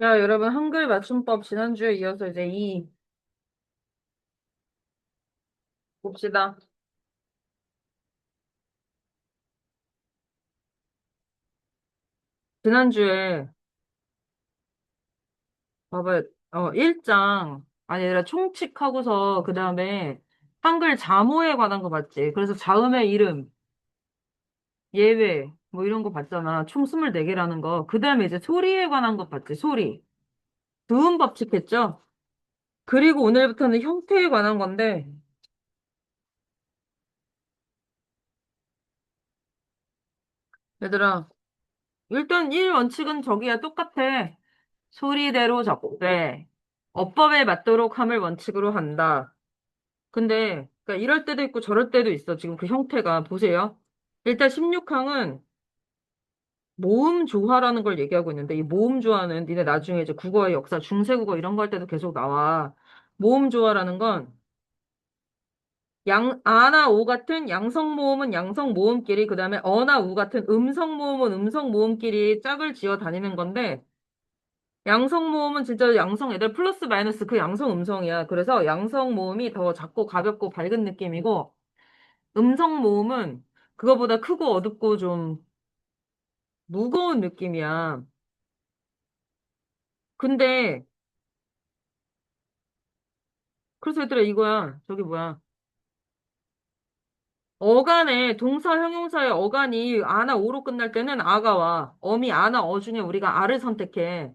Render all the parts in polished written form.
야, 여러분, 한글 맞춤법 지난주에 이어서 이제 이 봅시다. 지난주에, 봐봐, 1장, 아니, 총칙하고서, 그 다음에 한글 자모에 관한 거 봤지. 그래서 자음의 이름, 예외, 뭐 이런 거 봤잖아. 총 24개라는 거. 그 다음에 이제 소리에 관한 거 봤지, 소리. 두음 법칙 했죠? 그리고 오늘부터는 형태에 관한 건데, 얘들아, 일단 1원칙은 저기야 똑같아. 소리대로 적되 어법에 맞도록 함을 원칙으로 한다. 근데 그러니까 이럴 때도 있고 저럴 때도 있어. 지금 그 형태가 보세요. 일단 16항은 모음 조화라는 걸 얘기하고 있는데 이 모음 조화는 니네 나중에 이제 국어의 역사, 중세국어 이런 거 할 때도 계속 나와. 모음 조화라는 건 아나 오 같은 양성 모음은 양성 모음끼리 그다음에 어나 우 같은 음성 모음은 음성 모음끼리 짝을 지어 다니는 건데 양성 모음은 진짜 양성 애들 플러스 마이너스 그 양성 음성이야. 그래서 양성 모음이 더 작고 가볍고 밝은 느낌이고 음성 모음은 그거보다 크고 어둡고 좀 무거운 느낌이야. 근데 그래서 얘들아 이거야. 저기 뭐야. 어간에 동사 형용사의 어간이 아나 오로 끝날 때는 아가 와. 어미 아나 어 중에 우리가 아를 선택해.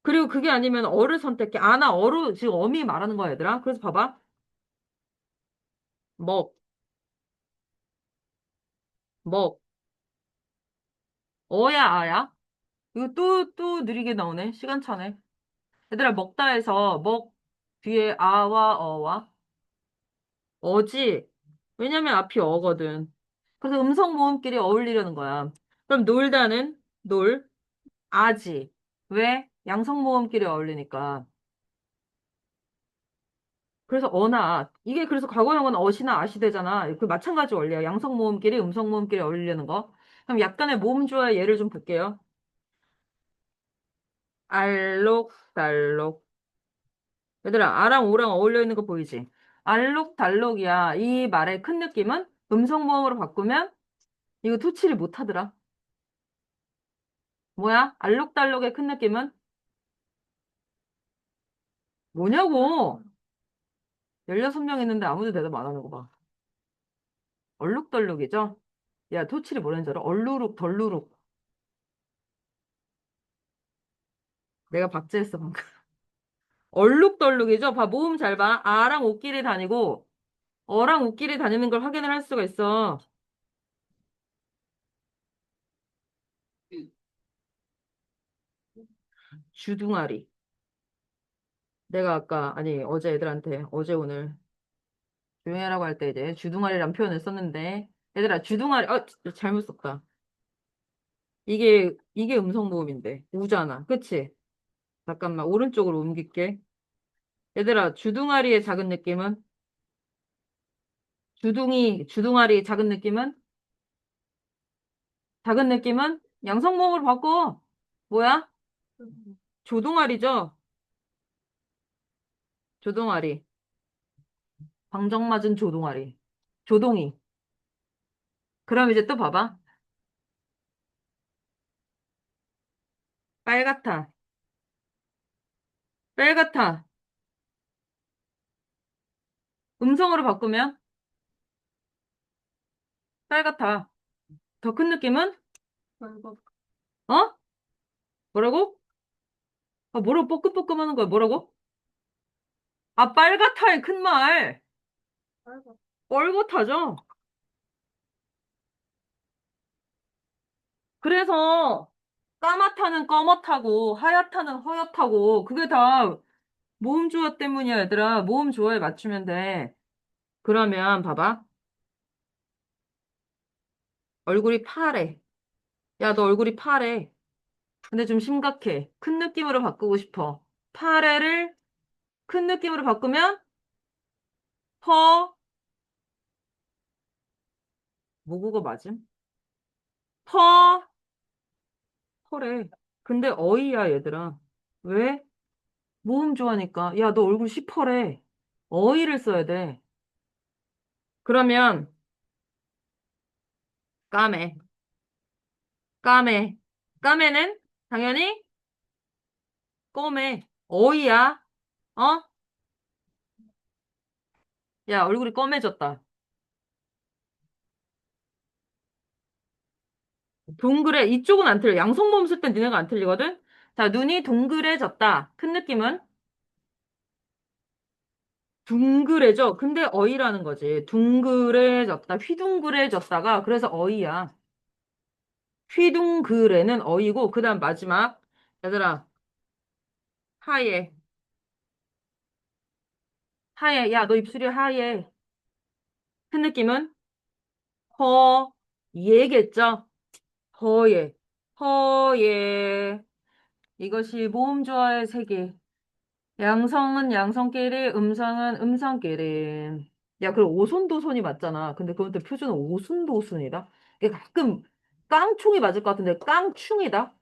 그리고 그게 아니면 어를 선택해. 아나 어로 지금 어미 말하는 거야, 얘들아. 그래서 봐봐. 먹, 먹, 어야 아야. 이거 또 느리게 나오네. 시간 차네. 얘들아, 먹다 해서 먹 뒤에 아와 어와 어지. 왜냐면 앞이 어거든. 그래서 음성 모음끼리 어울리려는 거야. 그럼 놀다는 놀, 아지. 왜? 양성 모음끼리 어울리니까. 그래서 어나 이게 그래서 과거형은 어시나 아시 되잖아. 그 마찬가지 원리야. 양성 모음끼리 음성 모음끼리 어울리려는 거. 그럼 약간의 모음 조화 예를 좀 볼게요. 알록달록. 얘들아, 아랑 오랑 어울려 있는 거 보이지? 알록달록이야. 이 말의 큰 느낌은 음성 모음으로 바꾸면 이거 토치를 못 하더라. 뭐야? 알록달록의 큰 느낌은 뭐냐고? 16명 있는데 아무도 대답 안 하는 거 봐. 얼룩덜룩이죠? 야, 토치를 뭐라는 줄 알아? 얼루룩, 덜루룩. 내가 박제했어, 방금. 얼룩덜룩이죠? 봐, 모음 잘 봐. 아랑 오끼리 다니고, 어랑 오끼리 다니는 걸 확인을 할 수가 있어. 주둥아리. 내가 아까, 아니, 어제 애들한테, 어제 오늘 조용해라고 할 때 이제 주둥아리란 표현을 썼는데, 얘들아, 주둥아리, 잘못 썼다. 이게 음성 모음인데. 우잖아. 그치? 잠깐만, 오른쪽으로 옮길게. 얘들아, 주둥아리의 작은 느낌은? 주둥아리 작은 느낌은? 작은 느낌은? 양성 모음으로 바꿔. 뭐야? 조동아리죠? 조동아리. 방정 맞은 조동아리. 조동이. 그럼 이제 또 봐봐. 빨갛다. 빨갛다. 음성으로 바꾸면? 빨갛다. 더 큰 느낌은? 어? 뭐라고? 뭐라고 뻐끔뻐끔 하는 거야? 뭐라고? 아, 빨갛다의 큰 말. 뻘겋하죠? 그래서 까맣다는 꺼멓다고 하얗다는 허옇다고 그게 다 모음 조화 때문이야, 얘들아. 모음 조화에 맞추면 돼. 그러면 봐봐. 얼굴이 파래. 야, 너 얼굴이 파래. 근데 좀 심각해. 큰 느낌으로 바꾸고 싶어. 파래를 큰 느낌으로 바꾸면 퍼, 모국어 맞음? 퍼, 퍼래. 근데 어이야, 얘들아. 왜? 모음 좋아하니까. 야, 너 얼굴 시퍼래. 어이를 써야 돼. 그러면, 까매. 까매. 까매는 당연히 꼬매. 어이야. 어? 야, 얼굴이 검해졌다. 동그래. 이쪽은 안 틀려. 양성범 쓸 땐 니네가 안 틀리거든? 자, 눈이 동그래졌다. 큰 느낌은? 둥그레져. 근데 어이라는 거지. 둥그레졌다. 휘둥그레졌다가 그래서 어이야. 휘둥그레는 어이고 그다음 마지막 얘들아 하얘. 하얘. 야, 너 입술이 하얘. 큰 느낌은 허예겠죠? 허예. 허예. 이것이 모음 조화의 세계. 양성은 양성끼리, 음성은 음성끼리. 야, 그럼 오손도손이 맞잖아. 근데 그것도 표준은 오순도순이다. 이게 가끔 깡충이 맞을 것 같은데 깡충이다.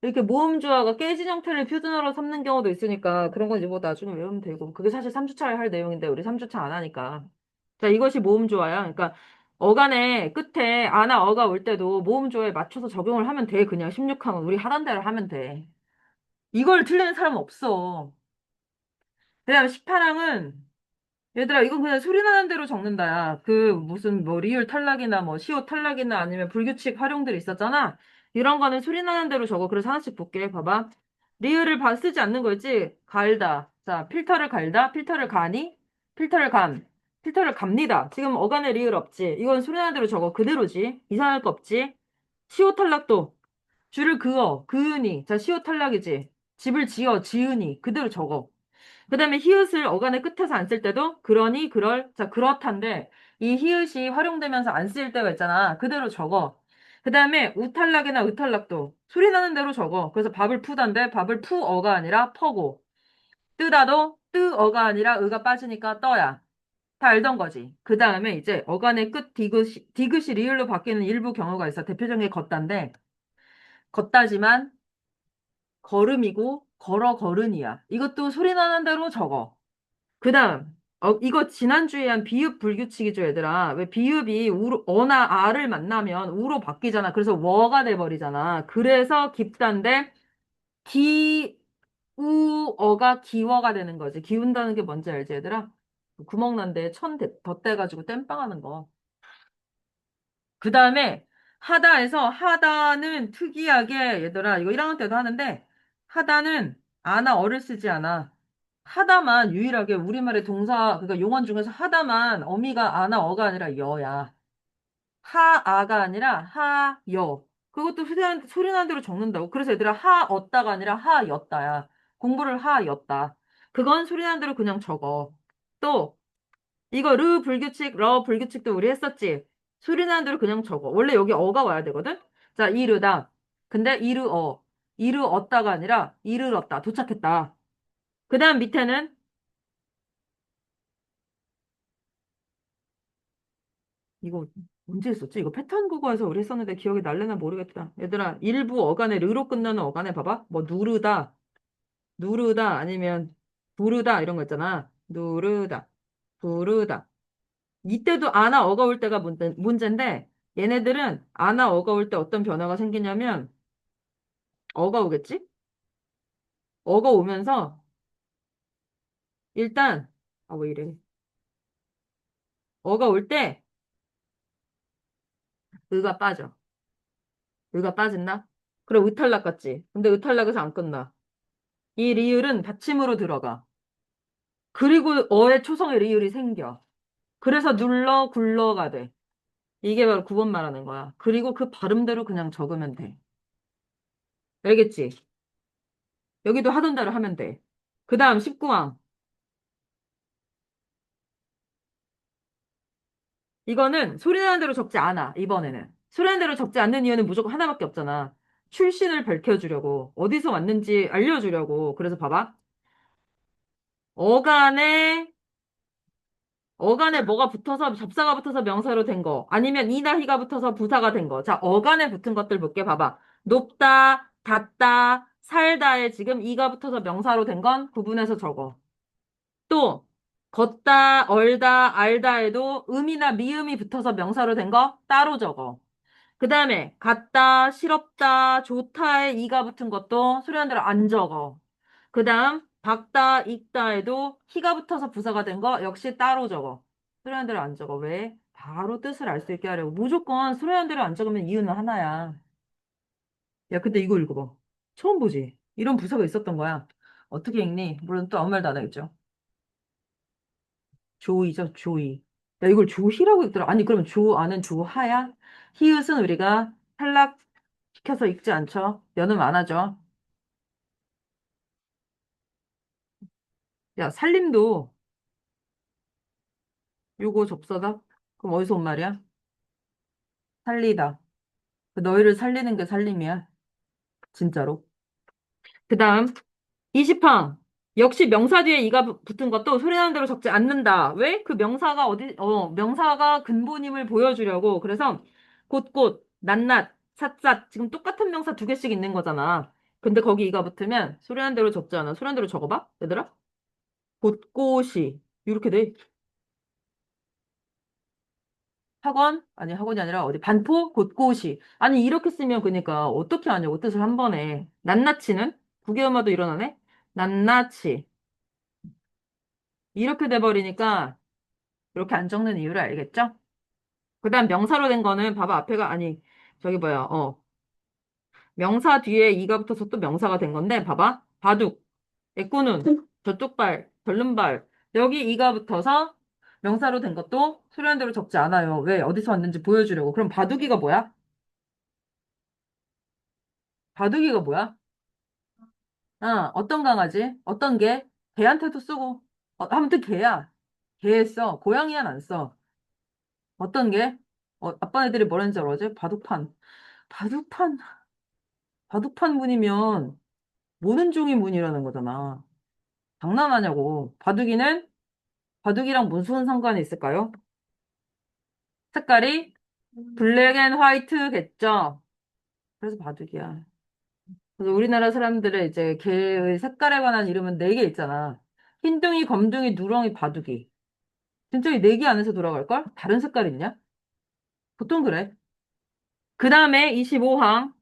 이렇게 모음주화가 깨진 형태를 표준어로 삼는 경우도 있으니까 그런 건 이제 뭐 나중에 외우면 되고. 그게 사실 3주차에 할 내용인데 우리 3주차 안 하니까. 자, 이것이 모음주화야. 그러니까 어간의 끝에 아나 어가 올 때도 모음주화에 맞춰서 적용을 하면 돼. 그냥 16항은 우리 하던 대로 하면 돼. 이걸 틀리는 사람은 없어. 그다음에 18항은 얘들아 이건 그냥 소리 나는 대로 적는다 야. 그 무슨 뭐 리을 탈락이나 뭐 시옷 탈락이나 아니면 불규칙 활용들이 있었잖아. 이런 거는 소리 나는 대로 적어. 그래서 하나씩 볼게. 봐봐. 리을을 쓰지 않는 거지. 갈다. 자, 필터를 갈다. 필터를 가니. 필터를 감. 필터를 갑니다. 지금 어간에 리을 없지. 이건 소리 나는 대로 적어. 그대로지. 이상할 거 없지. 시옷 탈락도 줄을 그어. 그으니. 자, 시옷 탈락이지. 집을 지어. 지으니. 그대로 적어. 그 다음에 히읗을 어간의 끝에서 안 쓸 때도 그러니, 그럴, 자, 그렇단데 이 히읗이 활용되면서 안 쓰일 때가 있잖아. 그대로 적어. 그 다음에 우탈락이나 의탈락도 소리 나는 대로 적어. 그래서 밥을 푸단데 밥을 푸어가 아니라 퍼고 뜨다도 뜨어가 아니라 의가 빠지니까 떠야. 다 알던 거지. 그 다음에 이제 어간의 끝 디귿이 리을로 바뀌는 일부 경우가 있어. 대표적인 게 걷다인데 걷다지만 걸음이고 걸어 걸은이야. 이것도 소리 나는 대로 적어. 그 다음, 이거 지난주에 한 비읍 불규칙이죠, 얘들아. 왜 비읍이 어나 아를 만나면 우로 바뀌잖아. 그래서 워가 돼버리잖아. 그래서 깊다인데, 어가 기워가 되는 거지. 기운다는 게 뭔지 알지, 얘들아? 구멍 난데 덧대가지고 땜빵하는 거. 그 다음에, 하다에서, 하다는 특이하게, 얘들아, 이거 1학년 때도 하는데, 하다는 아나 어를 쓰지 않아. 하다만 유일하게 우리말의 동사, 그러니까 용언 중에서 하다만 어미가 아나 어가 아니라 여야. 하아가 아니라 하여. 그것도 소리 나는 대로 적는다고. 그래서 얘들아 하었다가 아니라 하였다야. 공부를 하였다. 그건 소리 나는 대로 그냥 적어. 또 이거 르 불규칙, 러 불규칙도 우리 했었지. 소리 나는 대로 그냥 적어. 원래 여기 어가 와야 되거든. 자, 이르다. 근데 이르어. 이르었다가 아니라 이르렀다. 도착했다. 그 다음 밑에는 이거 언제 했었지? 이거 패턴 국어에서 우리 했었는데 기억이 날래나 모르겠다. 얘들아, 일부 어간에 르로 끝나는 어간에 봐봐. 뭐 누르다, 누르다 아니면 부르다 이런 거 있잖아. 누르다, 부르다. 이때도 아나 어가 올 때가 문제인데 얘네들은 아나 어가 올 때 어떤 변화가 생기냐면 어가 오겠지? 어가 오면서 일단 아 왜 이래? 어가 올 때 의가 빠져. 의가 빠진다? 그래 의탈락 같지? 근데 의탈락에서 안 끝나. 이 리을은 받침으로 들어가. 그리고 어의 초성의 리을이 생겨. 그래서 눌러 굴러가 돼. 이게 바로 9번 말하는 거야. 그리고 그 발음대로 그냥 적으면 돼. 알겠지? 여기도 하던 대로 하면 돼. 그 다음 19항. 이거는 소리 나는 대로 적지 않아, 이번에는. 소리 나는 대로 적지 않는 이유는 무조건 하나밖에 없잖아. 출신을 밝혀주려고. 어디서 왔는지 알려주려고. 그래서 봐봐. 어간에 어간에 뭐가 붙어서 접사가 붙어서 명사로 된 거, 아니면 이나 희가 붙어서 부사가 된 거. 자, 어간에 붙은 것들 볼게. 봐봐. 높다, 닿다, 살다에 지금 이가 붙어서 명사로 된 건 구분해서 적어. 또 걷다, 얼다, 알다에도 음이나 미음이 붙어서 명사로 된 거 따로 적어. 그 다음에 같다, 싫었다, 좋다에 이가 붙은 것도 소리하는 대로 안 적어. 그 다음 박다, 읽다에도 희가 붙어서 부사가 된 거 역시 따로 적어. 소리하는 대로 안 적어. 왜? 바로 뜻을 알 수 있게 하려고. 무조건 소리하는 대로 안 적으면 이유는 하나야. 야, 근데 이거 읽어봐. 처음 보지? 이런 부사가 있었던 거야. 어떻게 읽니? 물론 또 아무 말도 안 하겠죠. 조이죠, 조이. 야, 이걸 조희라고 읽더라. 아니, 그러면 조아는 조하야? 히읗은 우리가 탈락시켜서 읽지 않죠. 연음 안 하죠. 야, 살림도 요거 접서다? 그럼 어디서 온 말이야? 살리다. 그 너희를 살리는 게 살림이야. 진짜로. 그 다음, 20항. 역시 명사 뒤에 이가 붙은 것도 소리 나는 대로 적지 않는다. 왜? 그 명사가 명사가 근본임을 보여주려고. 그래서 곳곳, 낱낱, 샅샅. 지금 똑같은 명사 두 개씩 있는 거잖아. 근데 거기 이가 붙으면 소리 나는 대로 적지 않아. 소리 나는 대로 적어봐, 얘들아. 곳곳이. 이렇게 돼. 학원? 아니, 학원이 아니라 어디 반포? 곳곳이. 아니, 이렇게 쓰면 그러니까 어떻게 하냐고 뜻을 한 번에. 낱낱이는? 국외음화도 일어나네? 낱낱이. 이렇게 돼버리니까 이렇게 안 적는 이유를 알겠죠? 그 다음 명사로 된 거는 봐봐 앞에가 아니 저기 뭐야 명사 뒤에 이가 붙어서 또 명사가 된 건데 봐봐 바둑 애꾸눈 저쪽 발 별른 발 여기 이가 붙어서 명사로 된 것도 소리하는 대로 적지 않아요. 왜 어디서 왔는지 보여주려고. 그럼 바둑이가 뭐야? 바둑이가 뭐야? 어떤 강아지? 어떤 개? 개한테도 쓰고 아무튼 개야. 개 써. 고양이는 안 써. 어떤 게? 아빠 애들이 뭐라는지 알아지? 바둑판. 바둑판, 바둑판 문이면 모는 종이 문이라는 거잖아. 장난하냐고. 바둑이랑 무슨 상관이 있을까요? 색깔이 블랙 앤 화이트겠죠? 그래서 바둑이야. 그래서 우리나라 사람들의 이제 개의 색깔에 관한 이름은 네 개 있잖아. 흰둥이, 검둥이, 누렁이, 바둑이. 진짜 이 네 개 안에서 돌아갈걸? 다른 색깔 있냐? 보통 그래. 그 다음에 25항.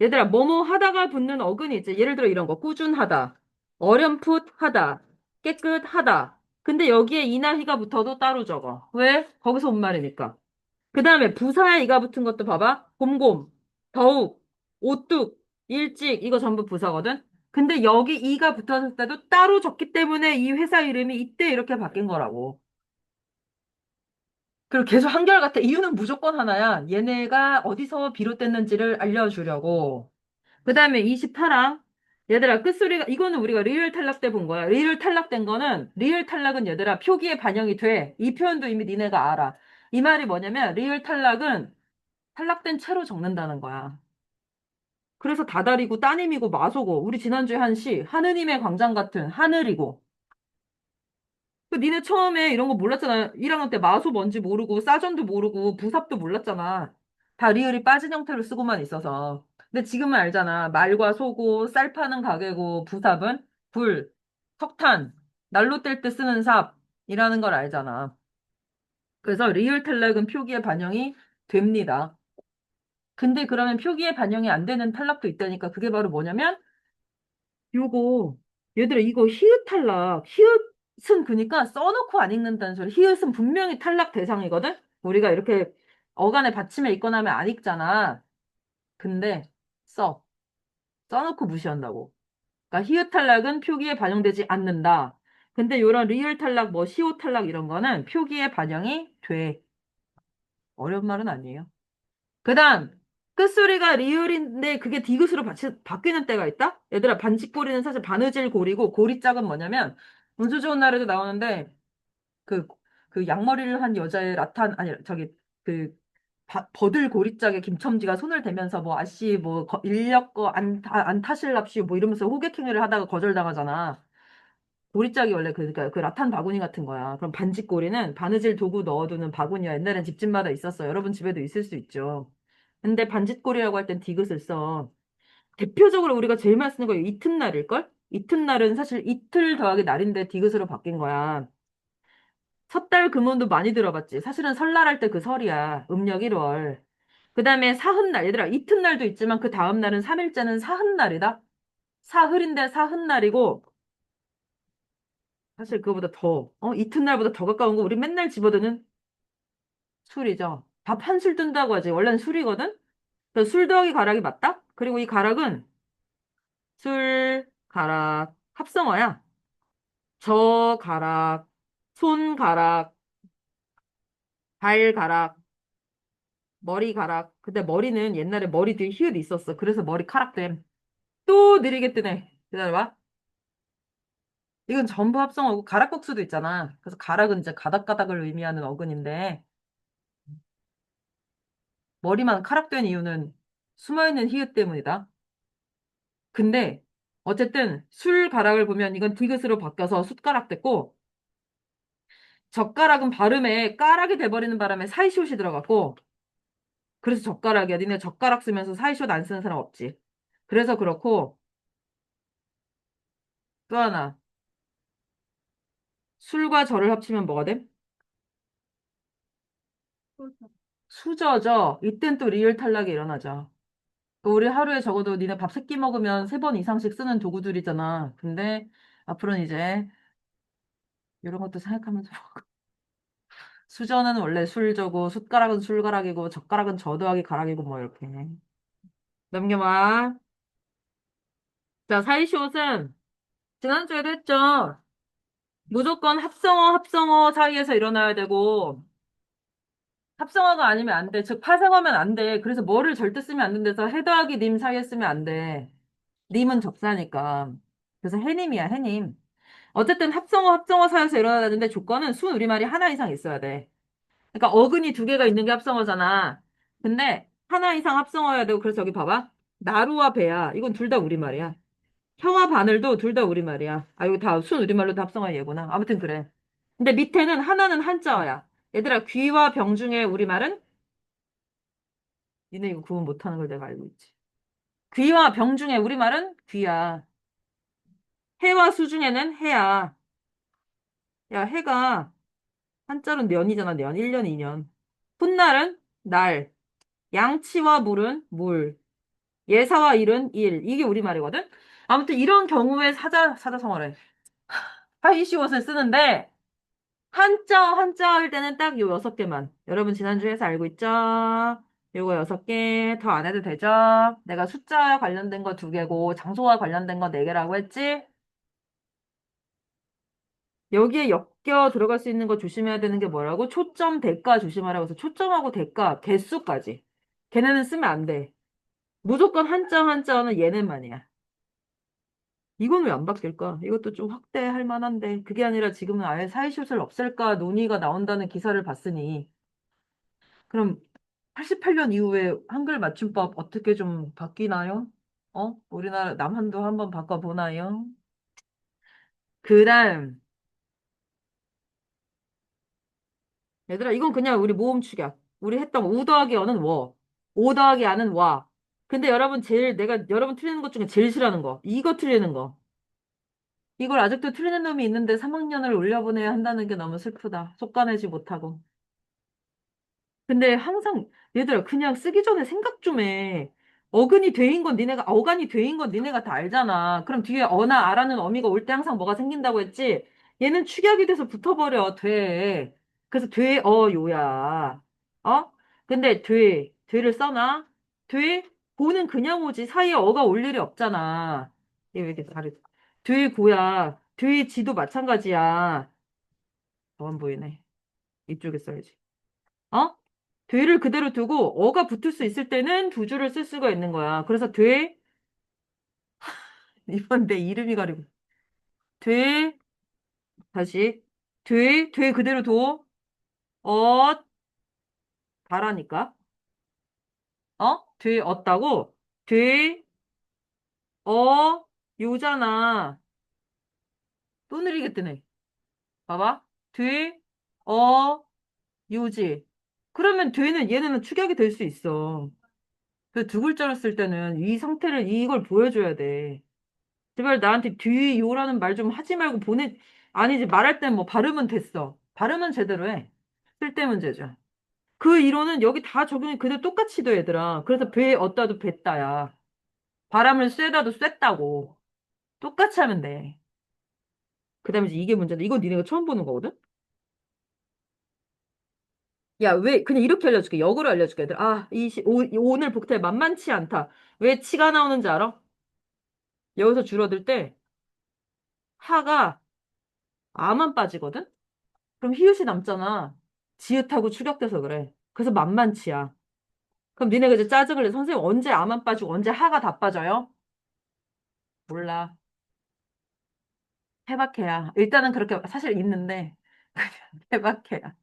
얘들아, 뭐뭐 하다가 붙는 어근이 있지. 예를 들어 이런 거. 꾸준하다. 어렴풋하다. 깨끗하다. 근데 여기에 이나 희가 붙어도 따로 적어. 왜? 거기서 온 말이니까. 그 다음에 부사에 이가 붙은 것도 봐봐. 곰곰, 더욱, 오뚝, 일찍. 이거 전부 부사거든. 근데 여기 이가 붙었을 때도 따로 적기 때문에 이 회사 이름이 이때 이렇게 바뀐 거라고. 그리고 계속 한결같아. 이유는 무조건 하나야. 얘네가 어디서 비롯됐는지를 알려주려고. 그 다음에 28항. 얘들아, 끝소리가, 이거는 우리가 리을 탈락 때 본 거야. 리을 탈락은 얘들아, 표기에 반영이 돼. 이 표현도 이미 니네가 알아. 이 말이 뭐냐면, 리을 탈락은 탈락된 채로 적는다는 거야. 그래서 다달이고 따님이고 마소고, 우리 지난주에 한 시, 하느님의 광장 같은 하늘이고. 그 니네 처음에 이런 거 몰랐잖아. 1학년 때 마소 뭔지 모르고, 싸전도 모르고, 부삽도 몰랐잖아. 다 리을이 빠진 형태로 쓰고만 있어서. 근데 지금은 알잖아. 말과 소고, 쌀 파는 가게고, 부삽은 불, 석탄, 난로 뗄 때 쓰는 삽이라는 걸 알잖아. 그래서 리을 탈락은 표기에 반영이 됩니다. 근데 그러면 표기에 반영이 안 되는 탈락도 있다니까. 그게 바로 뭐냐면, 요거, 얘들아, 이거 히읗 탈락. 히읗은 그니까 써놓고 안 읽는다는 소리. 히읗은 분명히 탈락 대상이거든? 우리가 이렇게 어간에 받침에 있거나 하면 안 읽잖아. 근데 써. 써놓고 무시한다고. 그러니까 히읗 탈락은 표기에 반영되지 않는다. 근데 요런 리을 탈락, 뭐 시오 탈락 이런 거는 표기에 반영이 돼. 어려운 말은 아니에요. 그다음 끝소리가 리을인데 그게 디귿으로 바뀌는 때가 있다? 얘들아 반직고리는 사실 바느질 고리고 고리짝은 뭐냐면 운수 좋은 날에도 나오는데 그, 그 양머리를 한 여자의 라탄 아니 저기 그 버들 고리짝에 김첨지가 손을 대면서 뭐 아씨 뭐 인력 거안 타실랍시오 뭐 이러면서 호객행위를 하다가 거절당하잖아. 고리짝이 원래 그러니까 그 라탄 바구니 같은 거야. 그럼 반직고리는 바느질 도구 넣어두는 바구니야. 옛날엔 집집마다 있었어. 여러분 집에도 있을 수 있죠. 근데 반짓골이라고 할 땐 디귿을 써. 대표적으로 우리가 제일 많이 쓰는 거 이튿날일걸? 이튿날은 사실 이틀 더하기 날인데 디귿으로 바뀐 거야. 섣달 금운도 많이 들어봤지. 사실은 설날 할 때 그 설이야. 음력 1월. 그 다음에 사흔날. 얘들아, 이튿날도 있지만 그 다음 날은 3일째는 사흔날이다. 사흘인데 사흔날이고, 사실 그거보다 더, 이튿날보다 더 가까운 거 우리 맨날 집어드는 술이죠. 밥 한 술 뜬다고 하지. 원래는 술이거든? 그래서 술 더하기 가락이 맞다? 그리고 이 가락은 술, 가락, 합성어야. 저 가락, 손 가락, 발 가락, 머리 가락. 근데 머리는 옛날에 머리 뒤에 히읗 있었어. 그래서 머리카락됨. 또 느리게 뜨네. 기다려봐. 이건 전부 합성어고 가락국수도 있잖아. 그래서 가락은 이제 가닥가닥을 의미하는 어근인데 머리만 카락된 이유는 숨어있는 히읗 때문이다. 근데 어쨌든 술 가락을 보면 이건 디귿으로 바뀌어서 숟가락 됐고 젓가락은 발음에 까락이 돼버리는 바람에 사이시옷이 들어갔고 그래서 젓가락이야. 니네 젓가락 쓰면서 사이시옷 안 쓰는 사람 없지. 그래서 그렇고 또 하나 술과 절을 합치면 뭐가 돼? 수저죠. 이땐 또 리을 탈락이 일어나죠. 우리 하루에 적어도 니네 밥 세 끼 먹으면 세 번 이상씩 쓰는 도구들이잖아. 근데 앞으로는 이제 이런 것도 생각하면서 수저는 원래 술저고 숟가락은 술가락이고 젓가락은 저도하기 가락이고 뭐 이렇게 넘겨봐. 자, 사이시옷은 지난주에도 했죠. 무조건 합성어 사이에서 일어나야 되고 합성어가 아니면 안 돼. 즉 파생어면 안 돼. 그래서 뭐를 절대 쓰면 안 된대서 해 더하기 님 사이에 쓰면 안 돼. 님은 접사니까. 그래서 해님이야, 해님. 어쨌든 합성어 사이에서 일어나야 되는데 조건은 순 우리말이 하나 이상 있어야 돼. 그러니까 어근이 두 개가 있는 게 합성어잖아. 근데 하나 이상 합성어여야 되고 그래서 여기 봐봐. 나루와 배야. 이건 둘 다 우리말이야. 혀와 바늘도 둘 다 우리말이야. 아, 이거 다 순 우리말로 다 합성어 얘구나. 아무튼 그래. 근데 밑에는 하나는 한자어야. 얘들아, 귀와 병 중에 우리말은? 니네 이거 구분 못하는 걸 내가 알고 있지. 귀와 병 중에 우리말은 귀야. 해와 수 중에는 해야. 야, 해가 한자로는 년이잖아, 년. 1년, 2년. 훗날은 날. 양치와 물은 물. 예사와 일은 일. 이게 우리말이거든? 아무튼 이런 경우에 사자성어래. 하이시옷을 쓰는데, 한자 할 때는 딱 요 6개만. 여러분 지난주에서 알고 있죠? 요거 6개 더 안 해도 되죠? 내가 숫자와 관련된 거 2개고 장소와 관련된 거 4개라고 했지? 여기에 엮여 들어갈 수 있는 거 조심해야 되는 게 뭐라고? 초점, 대가 조심하라고 해서 초점하고 대가, 개수까지. 걔네는 쓰면 안 돼. 무조건 한자어는 얘네만이야. 이건 왜 안 바뀔까? 이것도 좀 확대할 만한데. 그게 아니라 지금은 아예 사이슛을 없앨까 논의가 나온다는 기사를 봤으니. 그럼 88년 이후에 한글 맞춤법 어떻게 좀 바뀌나요? 우리나라 남한도 한번 바꿔보나요? 그 다음, 얘들아, 이건 그냥 우리 모음 축약. 우리 했던 거, 우 더하기 어는 워. 오 더하기 아는 와. 근데 여러분 내가 여러분 틀리는 것 중에 제일 싫어하는 거. 이거 틀리는 거. 이걸 아직도 틀리는 놈이 있는데 3학년을 올려보내야 한다는 게 너무 슬프다. 속가내지 못하고. 근데 항상 얘들아 그냥 쓰기 전에 생각 좀 해. 어간이 돼인 건 니네가 다 알잖아. 그럼 뒤에 어나 아라는 어미가 올 때 항상 뭐가 생긴다고 했지? 얘는 축약이 돼서 붙어버려 돼. 그래서 돼, 요야. 어? 근데 돼를 써놔? 돼? 고는 그냥 오지. 사이에 어가 올 일이 없잖아. 이게 왜 이렇게 다르지? 돼 고야. 돼 지도 마찬가지야. 더안 보이네. 이쪽에 써야지. 어? 되를 그대로 두고 어가 붙을 수 있을 때는 두 줄을 쓸 수가 있는 거야. 그래서 이번 내 이름이 가리고. 돼, 다시. 돼 그대로 둬. 어, 다라니까. 얻다고? 돼, 요잖아. 또 느리게 뜨네. 봐봐. 돼, 어, 요지. 그러면 얘네는 축약이 될 수 있어. 그 두 글자로 쓸 때는 이 상태를 이걸 보여줘야 돼. 제발 나한테 뒤요라는 말 좀 하지 말고 아니지, 말할 땐 뭐 발음은 됐어. 발음은 제대로 해. 쓸 때 문제죠. 그 이론은 여기 다 적용이 그대로 똑같이 돼, 얘들아. 그래서 배 얻다도 뱉다야. 바람을 쐬다도 쐈다고. 똑같이 하면 돼. 그 다음에 이제 이게 문제인데, 이거 니네가 처음 보는 거거든? 야, 왜, 그냥 이렇게 알려줄게. 역으로 알려줄게, 얘들. 아, 오늘 복태 만만치 않다. 왜 치가 나오는지 알아? 여기서 줄어들 때, 하가 아만 빠지거든? 그럼 히읗이 남잖아. 지읒하고 축약돼서 그래. 그래서 만만치야. 그럼 니네가 이제 짜증을 내. 선생님 언제 아만 빠지고 언제 하가 다 빠져요? 몰라. 해박해야. 일단은 그렇게 사실 있는데 해박해야.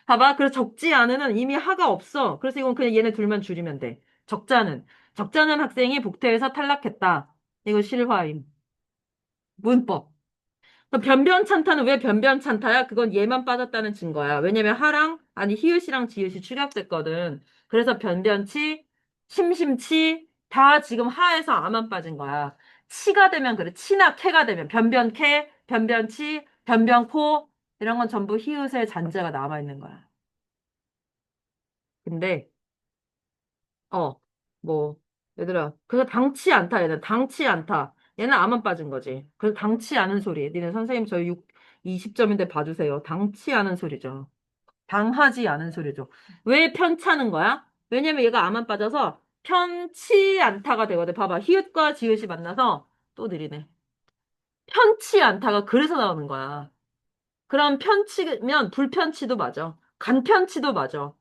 봐봐. 그래서 적지 않은은 이미 하가 없어. 그래서 이건 그냥 얘네 둘만 줄이면 돼. 적자는 학생이 복태에서 탈락했다. 이거 실화임. 문법. 그럼 변변찬타는 왜 변변찬타야? 그건 얘만 빠졌다는 증거야. 왜냐면 하랑, 아니, 히읗이랑 지읒이 축약됐거든. 그래서 변변치, 심심치, 다 지금 하에서 아만 빠진 거야. 치가 되면 그래. 치나 캐가 되면. 변변캐, 변변치, 변변코, 이런 건 전부 히읗의 잔재가 남아있는 거야. 근데, 어, 뭐, 얘들아. 그래서 당치 않다, 얘는. 당치 않다. 얘는 아만 빠진 거지. 그래서 당치 않은 소리. 니네 선생님 저희 20점인데 봐주세요. 당치 않은 소리죠. 당하지 않은 소리죠. 왜 편차는 거야? 왜냐면 얘가 아만 빠져서 편치 않다가 되거든. 봐봐. 히읗과 지읒이 만나서 또 느리네. 편치 않다가 그래서 나오는 거야. 그럼 편치면 불편치도 맞아. 간편치도 맞아.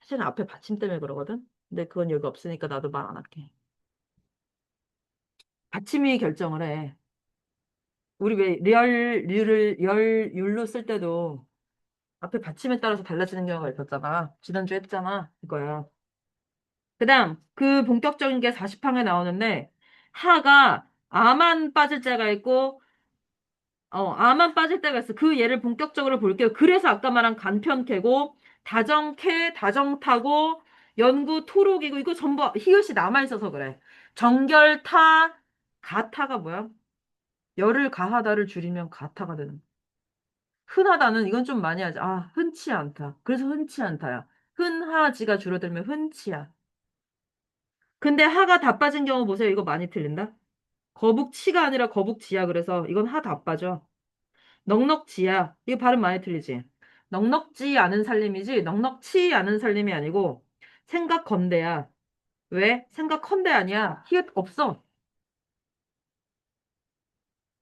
사실은 앞에 받침 때문에 그러거든. 근데 그건 여기 없으니까 나도 말 안 할게. 받침이 결정을 해. 우리 왜 열율로 쓸 때도 앞에 받침에 따라서 달라지는 경우가 있었잖아. 지난주에 했잖아. 이거야. 그다음 그 본격적인 게 40항에 나오는데 하가 아만 빠질 때가 있고 아만 빠질 때가 있어. 그 예를 본격적으로 볼게요. 그래서 아까 말한 간편캐고 다정캐, 다정타고 연구 토록이고 이거 전부 히읗이 남아 있어서 그래. 정결타, 가타가 뭐야? 열을 가하다를 줄이면 가타가 되는. 흔하다는 이건 좀 많이 하지. 아, 흔치 않다. 그래서 흔치 않다야. 흔하지가 줄어들면 흔치야. 근데 하가 다 빠진 경우 보세요. 이거 많이 틀린다. 거북치가 아니라 거북지야. 그래서 이건 하 다 빠져. 넉넉지야. 이거 발음 많이 틀리지. 넉넉지 않은 살림이지. 넉넉치 않은 살림이 아니고 생각건대야. 왜? 생각컨대 아니야. 히읗 없어.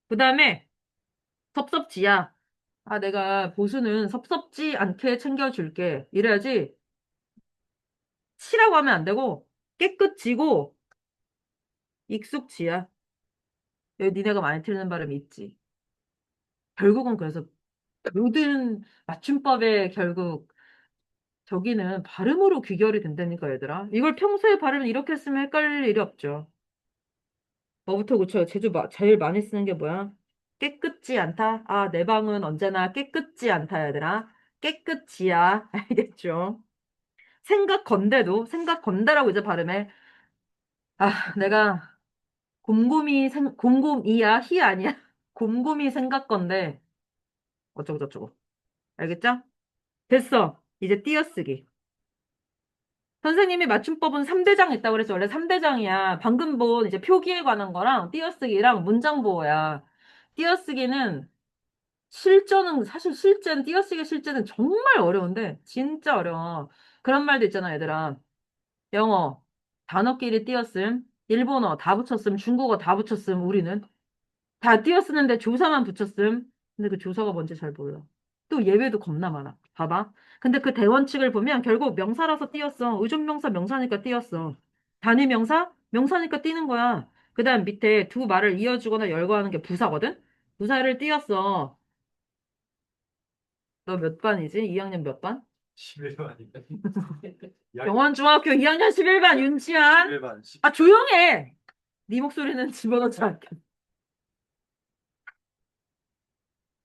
그 다음에 섭섭지야. 아, 내가 보수는 섭섭지 않게 챙겨줄게. 이래야지 치라고 하면 안 되고 깨끗지고 익숙지야. 여기 니네가 많이 틀리는 발음 있지. 결국은 그래서 모든 맞춤법에 결국 저기는 발음으로 귀결이 된다니까, 얘들아. 이걸 평소에 발음을 이렇게 쓰면 헷갈릴 일이 없죠. 뭐부터 고쳐요? 제일 많이 쓰는 게 뭐야? 깨끗지 않다? 아, 내 방은 언제나 깨끗지 않다, 얘들아. 깨끗지야. 알겠죠? 생각 건대라고 이제 발음해. 아, 내가 곰곰이야, 히 아니야. 곰곰이 생각 건데, 어쩌고저쩌고. 알겠죠? 됐어. 이제 띄어쓰기. 선생님이 맞춤법은 3대장 있다고 그랬죠. 원래 3대장이야. 방금 본 이제 표기에 관한 거랑 띄어쓰기랑 문장 보호야. 띄어쓰기는 사실 띄어쓰기 실제는 정말 어려운데, 진짜 어려워. 그런 말도 있잖아, 얘들아. 영어, 단어끼리 띄었음. 일본어 다 붙였음. 중국어 다 붙였음. 우리는. 다 띄어쓰는데 조사만 붙였음. 근데 그 조사가 뭔지 잘 몰라. 또 예외도 겁나 많아. 봐봐. 근데 그 대원칙을 보면 결국 명사라서 띄었어. 의존명사 명사니까 띄었어. 단위명사? 명사니까 띄는 거야. 그 다음 밑에 두 말을 이어주거나 열거하는 게 부사거든? 부사를 띄었어. 너 몇 반이지? 2학년 몇 반? 11반이면 영원중학교 2학년 11반 윤지한. 11반 아, 조용해! 네 목소리는 집어넣지 않게.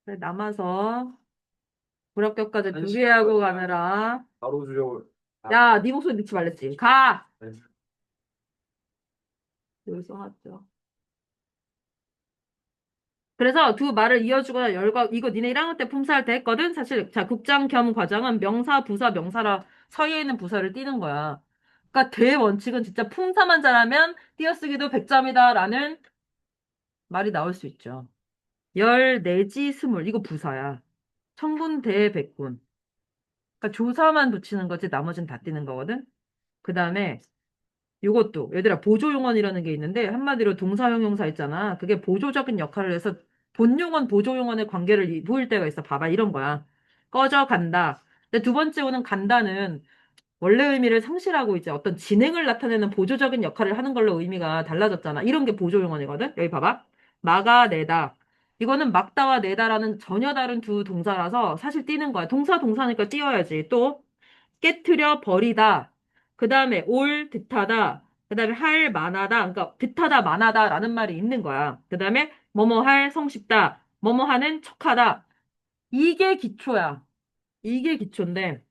그래, 남아서 불합격까지 준비하고 가느라. 바로 주려고. 야, 네 목소리 넣지 말랬지. 가! 여기 써놨죠. 그래서 두 말을 이어주거나 열과 이거 니네 1학년 때 품사할 때 했거든. 사실 자 국장 겸 과장은 명사, 부사, 명사라 서예에 있는 부사를 띄는 거야. 그러니까 대원칙은 진짜 품사만 잘하면 띄어쓰기도 100점이다라는 말이 나올 수 있죠. 열 내지 스물 이거 부사야. 천군 대백군. 그러니까 조사만 붙이는 거지 나머지는 다 띄는 거거든. 그 다음에 이것도 얘들아 보조용언이라는 게 있는데 한마디로 동사형 용사 있잖아. 그게 보조적인 역할을 해서 본용언 보조용언의 관계를 보일 때가 있어. 봐봐 이런 거야. 꺼져 간다. 근데 두 번째 오는 간다는 원래 의미를 상실하고 이제 어떤 진행을 나타내는 보조적인 역할을 하는 걸로 의미가 달라졌잖아. 이런 게 보조용언이거든. 여기 봐봐. 막아내다. 이거는 막다와 내다라는 전혀 다른 두 동사라서 사실 띄는 거야. 동사 동사니까 띄어야지. 또 깨트려 버리다. 그 다음에 올 듯하다. 그 다음에 할 만하다. 그러니까 듯하다 만하다라는 말이 있는 거야. 그 다음에 뭐뭐 할 성쉽다. 뭐뭐 하는 척하다. 이게 기초야. 이게 기초인데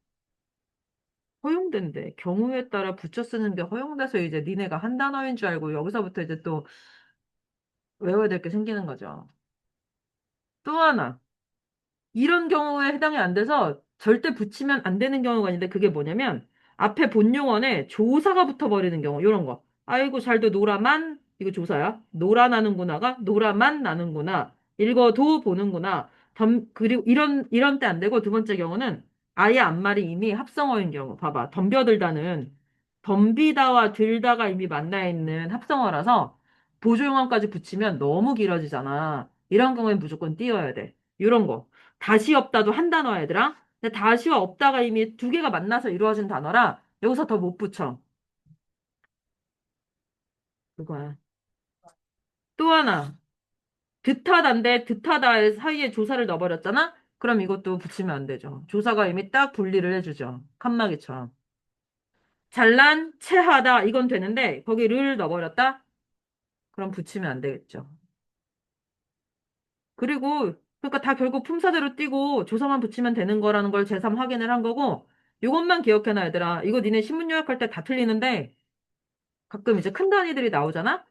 허용된대. 경우에 따라 붙여 쓰는 게 허용돼서 이제 니네가 한 단어인 줄 알고 여기서부터 이제 또 외워야 될 게 생기는 거죠. 또 하나. 이런 경우에 해당이 안 돼서 절대 붙이면 안 되는 경우가 있는데 그게 뭐냐면 앞에 본용어에 조사가 붙어버리는 경우 이런 거. 아이고 잘도 노라만 이거 조사야. 노라 나는구나가 노라만 나는구나. 읽어도 보는구나. 그리고 이런 때 안 되고 두 번째 경우는 아예 앞말이 이미 합성어인 경우. 봐봐. 덤벼들다는 덤비다와 들다가 이미 만나 있는 합성어라서 보조용어까지 붙이면 너무 길어지잖아. 이런 경우엔 무조건 띄워야 돼. 이런 거. 다시 없다도 한 단어야, 얘들아. 근데 다시와 없다가 이미 두 개가 만나서 이루어진 단어라 여기서 더 못 붙여. 그거야. 또 하나. 듯하다인데 듯하다 사이에 조사를 넣어버렸잖아? 그럼 이것도 붙이면 안 되죠. 조사가 이미 딱 분리를 해주죠. 칸막이처럼. 잘난 체하다 이건 되는데 거기 를 넣어버렸다? 그럼 붙이면 안 되겠죠. 그리고 그러니까 다 결국 품사대로 띄고 조사만 붙이면 되는 거라는 걸 제3 확인을 한 거고 이것만 기억해놔 얘들아. 이거 니네 신문 요약할 때 다 틀리는데 가끔 이제 큰 단위들이 나오잖아?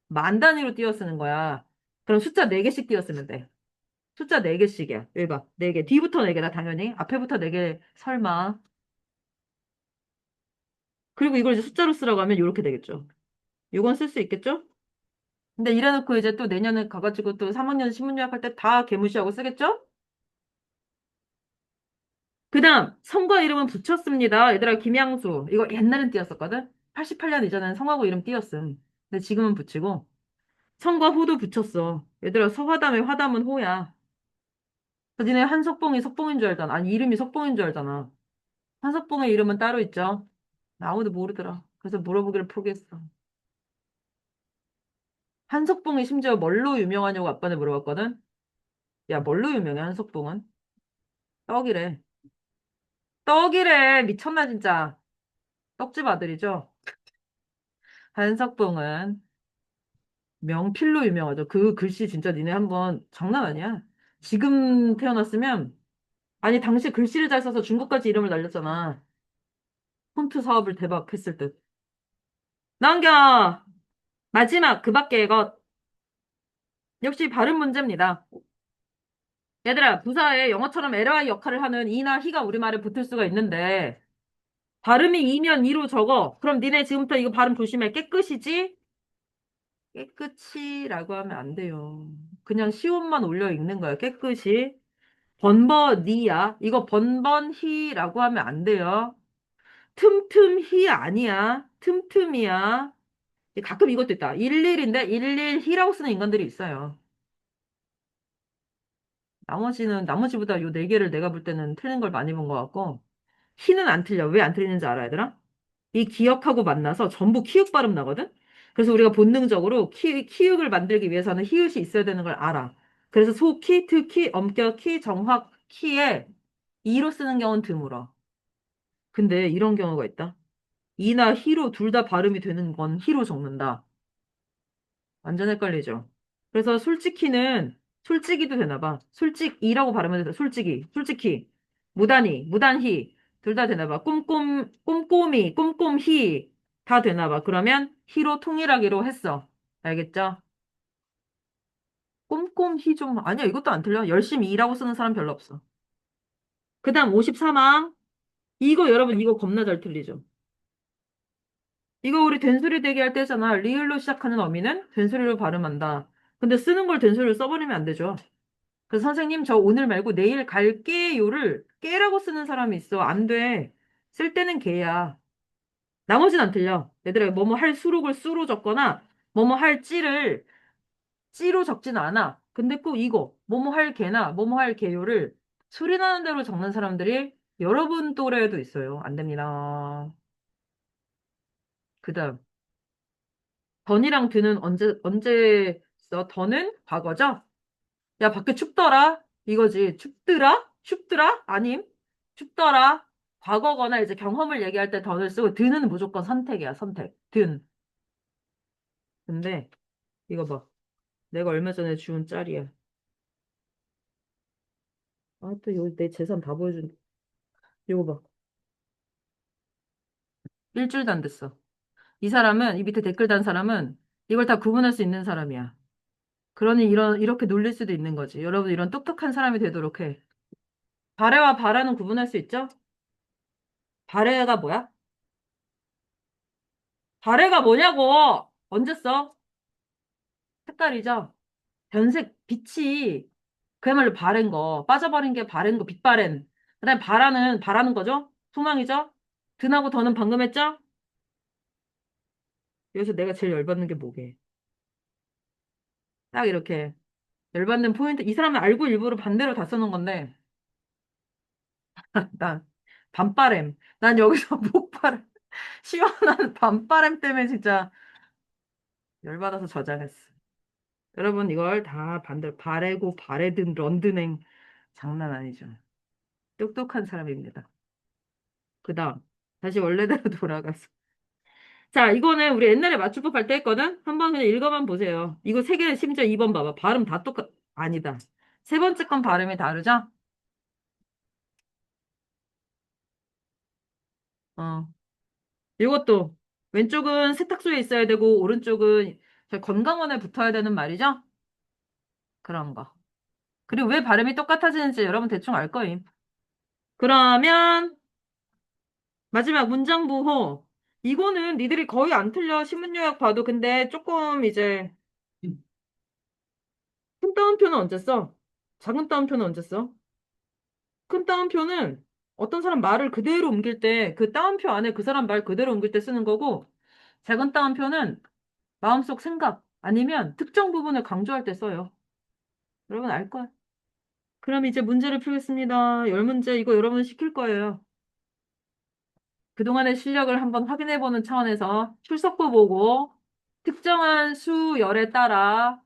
만 단위로 띄어 쓰는 거야. 그럼 숫자 4개씩 띄어 쓰면 돼. 숫자 4개씩이야. 여기 봐. 4개. 뒤부터 4개다, 당연히. 앞에부터 4개, 설마. 그리고 이걸 이제 숫자로 쓰라고 하면 이렇게 되겠죠. 이건 쓸 수 있겠죠? 근데 이래놓고 이제 또 내년에 가가지고 또 3학년 신문 요약할 때 다 개무시하고 쓰겠죠? 그 다음, 성과 이름은 붙였습니다. 얘들아, 김양수. 이거 옛날엔 띄었었거든? 88년 이전엔 성하고 이름 띄었음. 근데 지금은 붙이고. 성과 호도 붙였어. 얘들아, 서화담의 화담은 호야. 니네 한석봉이 석봉인 줄 알잖아. 아니, 이름이 석봉인 줄 알잖아. 한석봉의 이름은 따로 있죠. 나 아무도 모르더라. 그래서 물어보기를 포기했어. 한석봉이 심지어 뭘로 유명하냐고 아빠한테 물어봤거든? 야, 뭘로 유명해, 한석봉은? 떡이래. 떡이래. 미쳤나, 진짜. 떡집 아들이죠. 한석봉은 명필로 유명하죠. 그 글씨 진짜 니네 한번 장난 아니야. 지금 태어났으면, 아니, 당시 글씨를 잘 써서 중국까지 이름을 날렸잖아. 폰트 사업을 대박했을 듯. 넘겨! 마지막, 그 밖에 것. 역시 발음 문제입니다. 얘들아, 부사에 영어처럼 LI 역할을 하는 이나 히가 우리말에 붙을 수가 있는데, 발음이 이면 이로 적어. 그럼 니네 지금부터 이거 발음 조심해. 깨끗이지? 깨끗이라고 하면 안 돼요. 그냥 시옷만 올려 읽는 거야. 깨끗이. 번번이야. 이거 번번히라고 하면 안 돼요. 틈틈히 아니야. 틈틈이야. 가끔 이것도 있다. 일일인데 일일히라고 쓰는 인간들이 있어요. 나머지보다 요 네 개를 내가 볼 때는 틀린 걸 많이 본 것 같고, 히는 안 틀려. 왜 안 틀리는지 알아, 얘들아? 이 기역하고 만나서 전부 키읔 발음 나거든? 그래서 우리가 본능적으로 키읔을 만들기 위해서는 히읗이 있어야 되는 걸 알아. 그래서 소키, 특히, 엄격히, 정확, 키에 이로 쓰는 경우는 드물어. 근데 이런 경우가 있다. 이나 히로 둘 다 발음이 되는 건 히로 적는다. 완전 헷갈리죠? 그래서 솔직히는 솔직히도 되나 봐. 솔직이라고 발음해도 돼. 솔직히, 솔직히. 무단히, 무단히. 둘 다 되나 봐. 꼼꼼히, 꼼꼼히. 다 되나 봐. 그러면 희로 통일하기로 했어. 알겠죠? 꼼꼼히 좀, 아니야, 이것도 안 틀려. 열심히 일하고 쓰는 사람 별로 없어. 그 다음 54망. 이거 여러분, 이거 겁나 잘 틀리죠? 이거 우리 된소리 대기 할 때잖아. 리을로 시작하는 어미는 된소리로 발음한다. 근데 쓰는 걸 된소리로 써버리면 안 되죠. 그래서 선생님, 저 오늘 말고 내일 갈게요를 깨라고 쓰는 사람이 있어. 안 돼. 쓸 때는 개야. 나머지는 안 틀려. 얘들아, 뭐뭐 할 수록을 수로 적거나, 뭐뭐 할 찌를 찌로 적진 않아. 근데 꼭 이거, 뭐뭐 할 개나, 뭐뭐 할 개요를 소리 나는 대로 적는 사람들이 여러분 또래에도 있어요. 안 됩니다. 그 다음, 던이랑 드는 언제 써? 던은 과거죠? 야, 밖에 춥더라? 이거지. 춥더라? 춥더라? 아님. 춥더라. 과거거나 이제 경험을 얘기할 때 던을 쓰고, 드는 무조건 선택이야, 선택. 든. 근데, 이거 봐. 내가 얼마 전에 주운 짤이야. 아, 또 여기 내 재산 다 보여준. 이거 봐. 일주일도 안 됐어. 이 사람은, 이 밑에 댓글 단 사람은 이걸 다 구분할 수 있는 사람이야. 그러니 이렇게 놀릴 수도 있는 거지. 여러분, 이런 똑똑한 사람이 되도록 해. 바래와 바라는 구분할 수 있죠? 바래가 뭐야? 바래가 뭐냐고! 언제 써? 색깔이죠? 변색, 빛이 그야말로 바랜 거. 빠져버린 게 바랜 거, 빛바랜. 그 다음에 바라는 거죠? 소망이죠? 드나고 더는 방금 했죠? 여기서 내가 제일 열받는 게 뭐게? 딱 이렇게. 열받는 포인트. 이 사람은 알고 일부러 반대로 다 써놓은 건데, 난 밤바램. 난 여기서 목바람, 시원한 밤바램 때문에 진짜 열받아서 저장했어. 여러분, 이걸 다 반대로 바래고 바래든 런드냉 장난 아니죠. 똑똑한 사람입니다. 그 다음, 다시 원래대로 돌아가서. 자, 이거는 우리 옛날에 맞춤법 할 때 했거든? 한번 그냥 읽어만 보세요. 이거 세 개, 심지어 2번 봐봐. 발음 다 아니다. 세 번째 건 발음이 다르죠? 어. 이것도 왼쪽은 세탁소에 있어야 되고 오른쪽은 저희 건강원에 붙어야 되는 말이죠? 그런 거. 그리고 왜 발음이 똑같아지는지 여러분 대충 알 거임. 그러면 마지막 문장 부호. 이거는 니들이 거의 안 틀려. 신문 요약 봐도. 근데 조금 이제 큰 따옴표는 언제 써? 작은 따옴표는 언제 써? 큰 따옴표는 어떤 사람 말을 그대로 옮길 때 그 따옴표 안에 그 사람 말 그대로 옮길 때 쓰는 거고 작은 따옴표는 마음속 생각 아니면 특정 부분을 강조할 때 써요. 여러분 알 거야. 그럼 이제 문제를 풀겠습니다. 열 문제 이거 여러분 시킬 거예요. 그동안의 실력을 한번 확인해보는 차원에서 출석부 보고 특정한 수열에 따라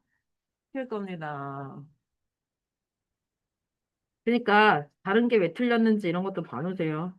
풀 겁니다. 그러니까 다른 게 왜 틀렸는지 이런 것도 봐놓으세요.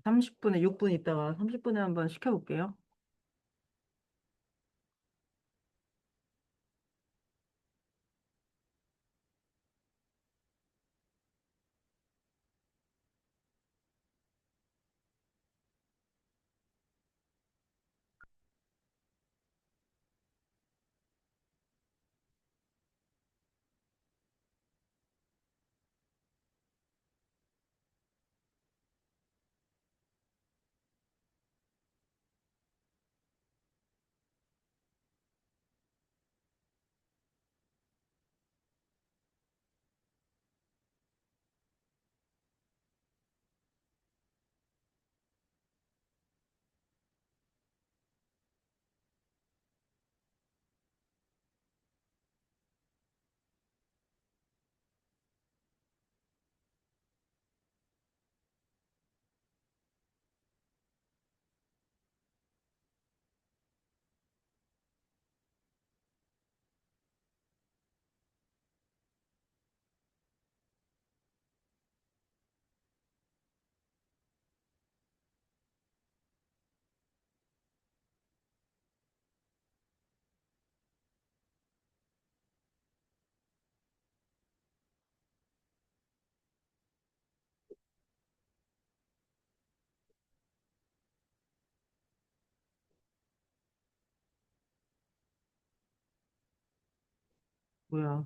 30분에 6분 있다가 30분에 한번 시켜볼게요. 뭐야.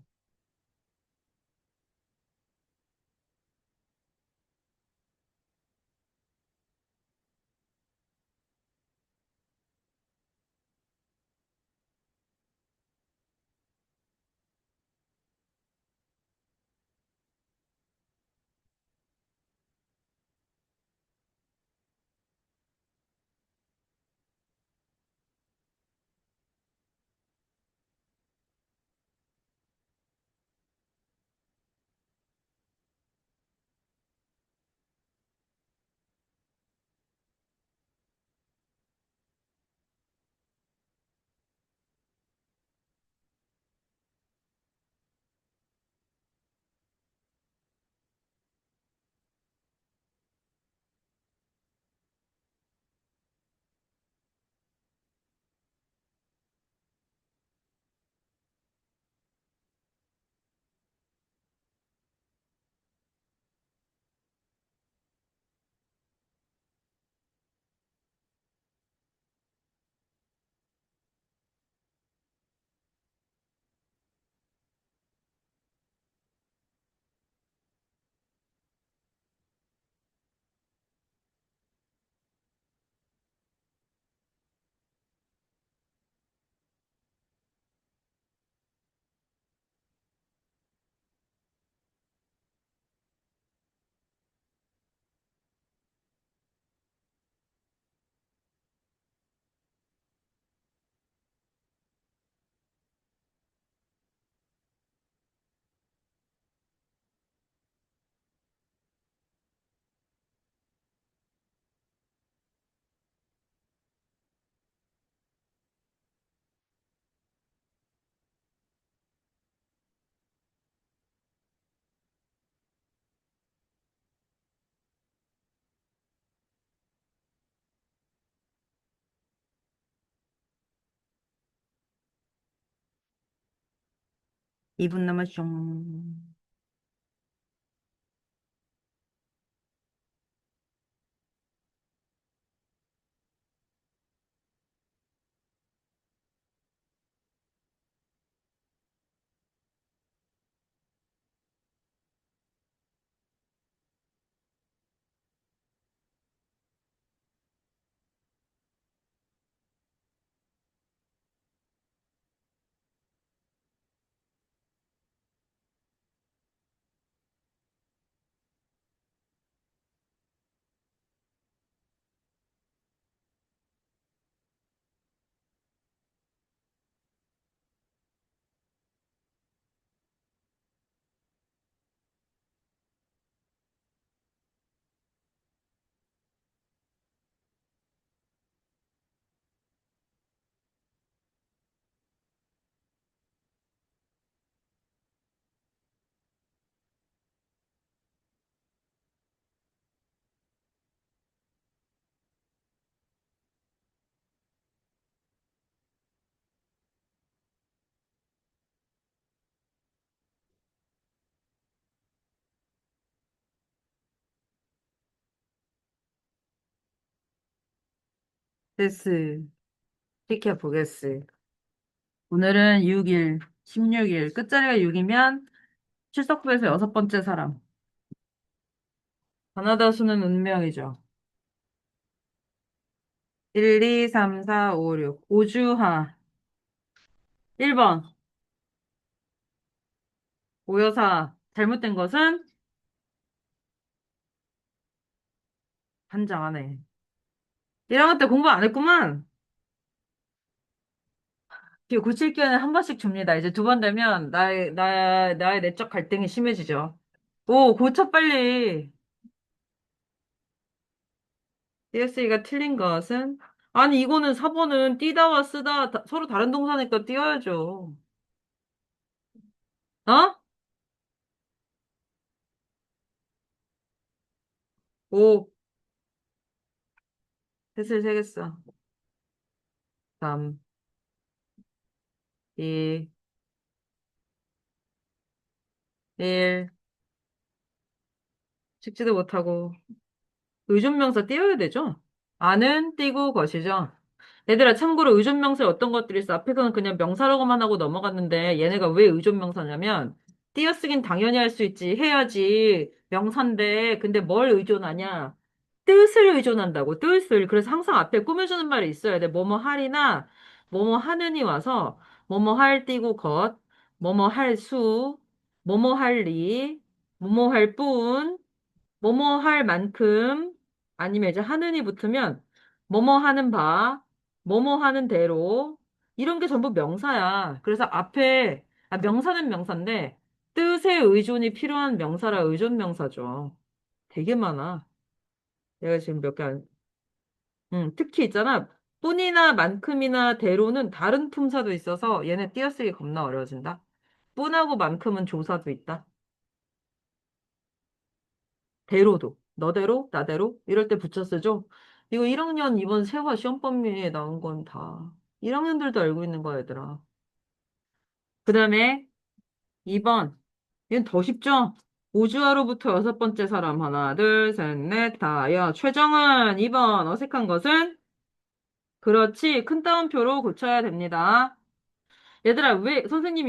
2분 남았죠. 데스. 지켜보겠스. 오늘은 6일, 16일. 끝자리가 6이면 출석부에서 여섯 번째 사람. 가나다 수는 운명이죠. 1, 2, 3, 4, 5, 6. 오주하. 1번. 오여사. 잘못된 것은 반장하네. 1학년 때 공부 안 했구만. 이거 고칠 기회는 한 번씩 줍니다. 이제 두 번 되면 나의 내적 갈등이 심해지죠. 오, 고쳐 빨리. DSE가 틀린 것은? 아니, 이거는 4번은 띄다와 쓰다 서로 다른 동사니까 띄어야죠. 어? 오, 셋을 세겠어. 3, 2, 1. 찍지도 못하고. 의존명사 띄어야 되죠? 아는 띄고 것이죠. 얘들아, 참고로 의존명사에 어떤 것들이 있어? 앞에서는 그냥 명사라고만 하고 넘어갔는데 얘네가 왜 의존명사냐면 띄어쓰긴 당연히 할 수 있지. 해야지. 명사인데 근데 뭘 의존하냐? 뜻을 의존한다고. 뜻을. 그래서 항상 앞에 꾸며주는 말이 있어야 돼. 뭐뭐 하리나 뭐뭐 하느니 와서 뭐뭐 할 띄고 것, 뭐뭐 할 수, 뭐뭐 할 리, 뭐뭐 할 뿐, 뭐뭐 할 만큼 아니면 이제 하느니 붙으면 뭐뭐 하는 바, 뭐뭐 하는 대로 이런 게 전부 명사야. 그래서 앞에 명사는 명사인데 뜻의 의존이 필요한 명사라 의존 명사죠. 되게 많아. 내가 지금 몇 개 안, 특히 있잖아. 뿐이나 만큼이나 대로는 다른 품사도 있어서 얘네 띄어쓰기 겁나 어려워진다. 뿐하고 만큼은 조사도 있다. 대로도. 너대로, 나대로 이럴 때 붙여 쓰죠. 이거 1학년 이번 세화 시험 범위에 나온 건 다 1학년들도 알고 있는 거야, 얘들아. 그 다음에 2번. 얘는 더 쉽죠? 오주화로부터 여섯 번째 사람 하나, 둘, 셋, 넷, 다. 야, 최정은 2번. 어색한 것은? 그렇지. 큰 따옴표로 고쳐야 됩니다. 얘들아, 왜, 선생님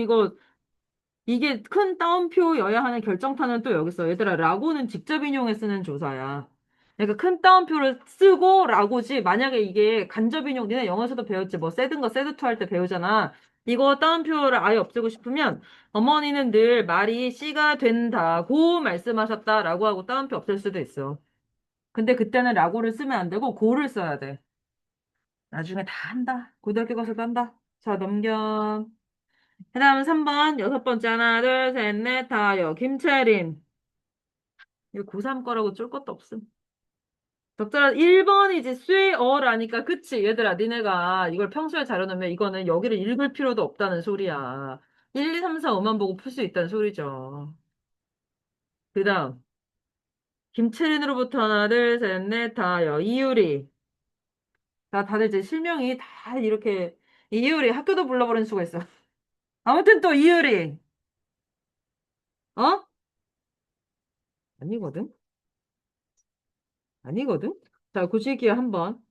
이게 큰 따옴표여야 하는 결정타는 또 여기 있어. 얘들아, 라고는 직접 인용해 쓰는 조사야. 그러니까 큰 따옴표를 쓰고 라고지. 만약에 이게 간접 인용, 니네 영어에서도 배웠지. 뭐, 세든가 세드투 할 때 배우잖아. 이거 따옴표를 아예 없애고 싶으면 어머니는 늘 말이 씨가 된다고 말씀하셨다라고 하고 따옴표 없앨 수도 있어. 근데 그때는 라고를 쓰면 안 되고 고를 써야 돼. 나중에 다 한다. 고등학교 가서도 한다. 자, 넘겨. 그 다음 3번, 여섯 번째, 하나, 둘, 셋, 넷, 다, 여, 김채린. 이거 고3 거라고 쫄 것도 없음. 적절한 1번이지, 쇠어라니까, 그치? 얘들아, 니네가 이걸 평소에 잘 해놓으면 이거는 여기를 읽을 필요도 없다는 소리야. 1, 2, 3, 4, 5만 보고 풀 수 있다는 소리죠. 그 다음, 김채린으로부터 하나, 둘, 셋, 넷, 다, 여, 이유리. 자, 다들 이제 실명이 다 이렇게, 이유리, 학교도 불러버린 수가 있어. 아무튼 또 이유리. 어? 아니거든? 아니거든? 자, 고칠게요, 한번.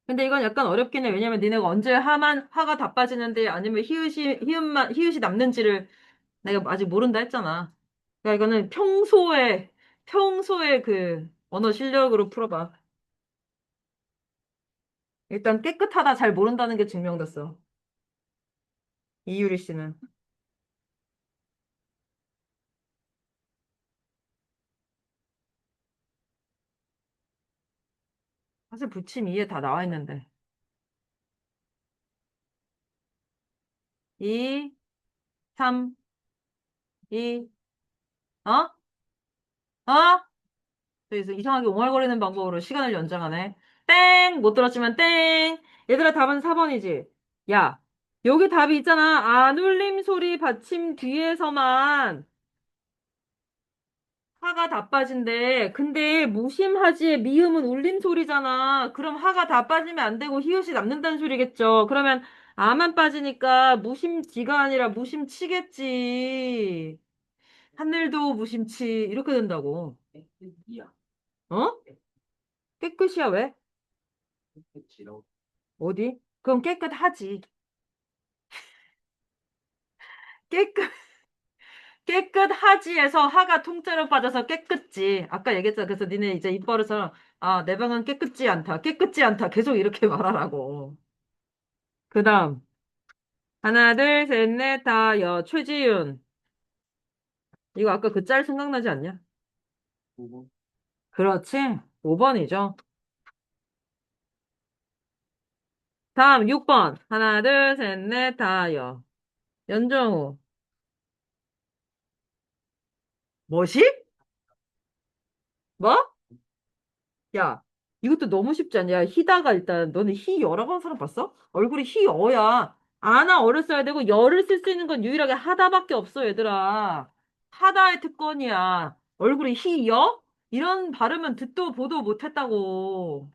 근데 이건 약간 어렵긴 해. 왜냐면 니네가 언제 화가 다 빠지는데 아니면 히읗이 남는지를 내가 아직 모른다 했잖아. 그러니까 이거는 평소에 그 언어 실력으로 풀어봐. 일단 깨끗하다 잘 모른다는 게 증명됐어. 이유리 씨는. 사실 부침 이에 다 나와 있는데. 2, 3, 2, 어? 어? 그래서 이상하게 옹알거리는 방법으로 시간을 연장하네. 땡! 못 들었지만 땡! 얘들아 답은 4번이지. 야, 여기 답이 있잖아. 안울림 소리 받침 뒤에서만 하가 다 빠진대. 근데 무심하지의 미음은 울림 소리잖아. 그럼 하가 다 빠지면 안 되고 히읗이 남는다는 소리겠죠. 그러면 아만 빠지니까 무심지가 아니라 무심치겠지. 하늘도 무심치 이렇게 된다고. 어? 깨끗이야 왜? 어디? 그럼 깨끗하지. 깨끗 깨끗하지에서 하가 통째로 빠져서 깨끗지. 아까 얘기했잖아. 그래서 니네 이제 입버릇처럼 아, 내 방은 깨끗지 않다. 깨끗지 않다. 계속 이렇게 말하라고. 그다음 하나, 둘, 셋, 넷, 다, 여. 최지윤. 이거 아까 그 짤 생각나지 않냐? 그렇지. 5번이죠. 다음 6번. 하나, 둘, 셋, 넷, 다, 여. 연정우. 뭐시? 뭐? 야, 이것도 너무 쉽지 않냐? 희다가 일단, 너는 희 여러 번 사람 봤어? 얼굴이 희어야. 아나 어를 써야 되고, 여를 쓸 수 있는 건 유일하게 하다밖에 없어, 얘들아. 하다의 특권이야. 얼굴이 희여? 이런 발음은 듣도 보도 못했다고.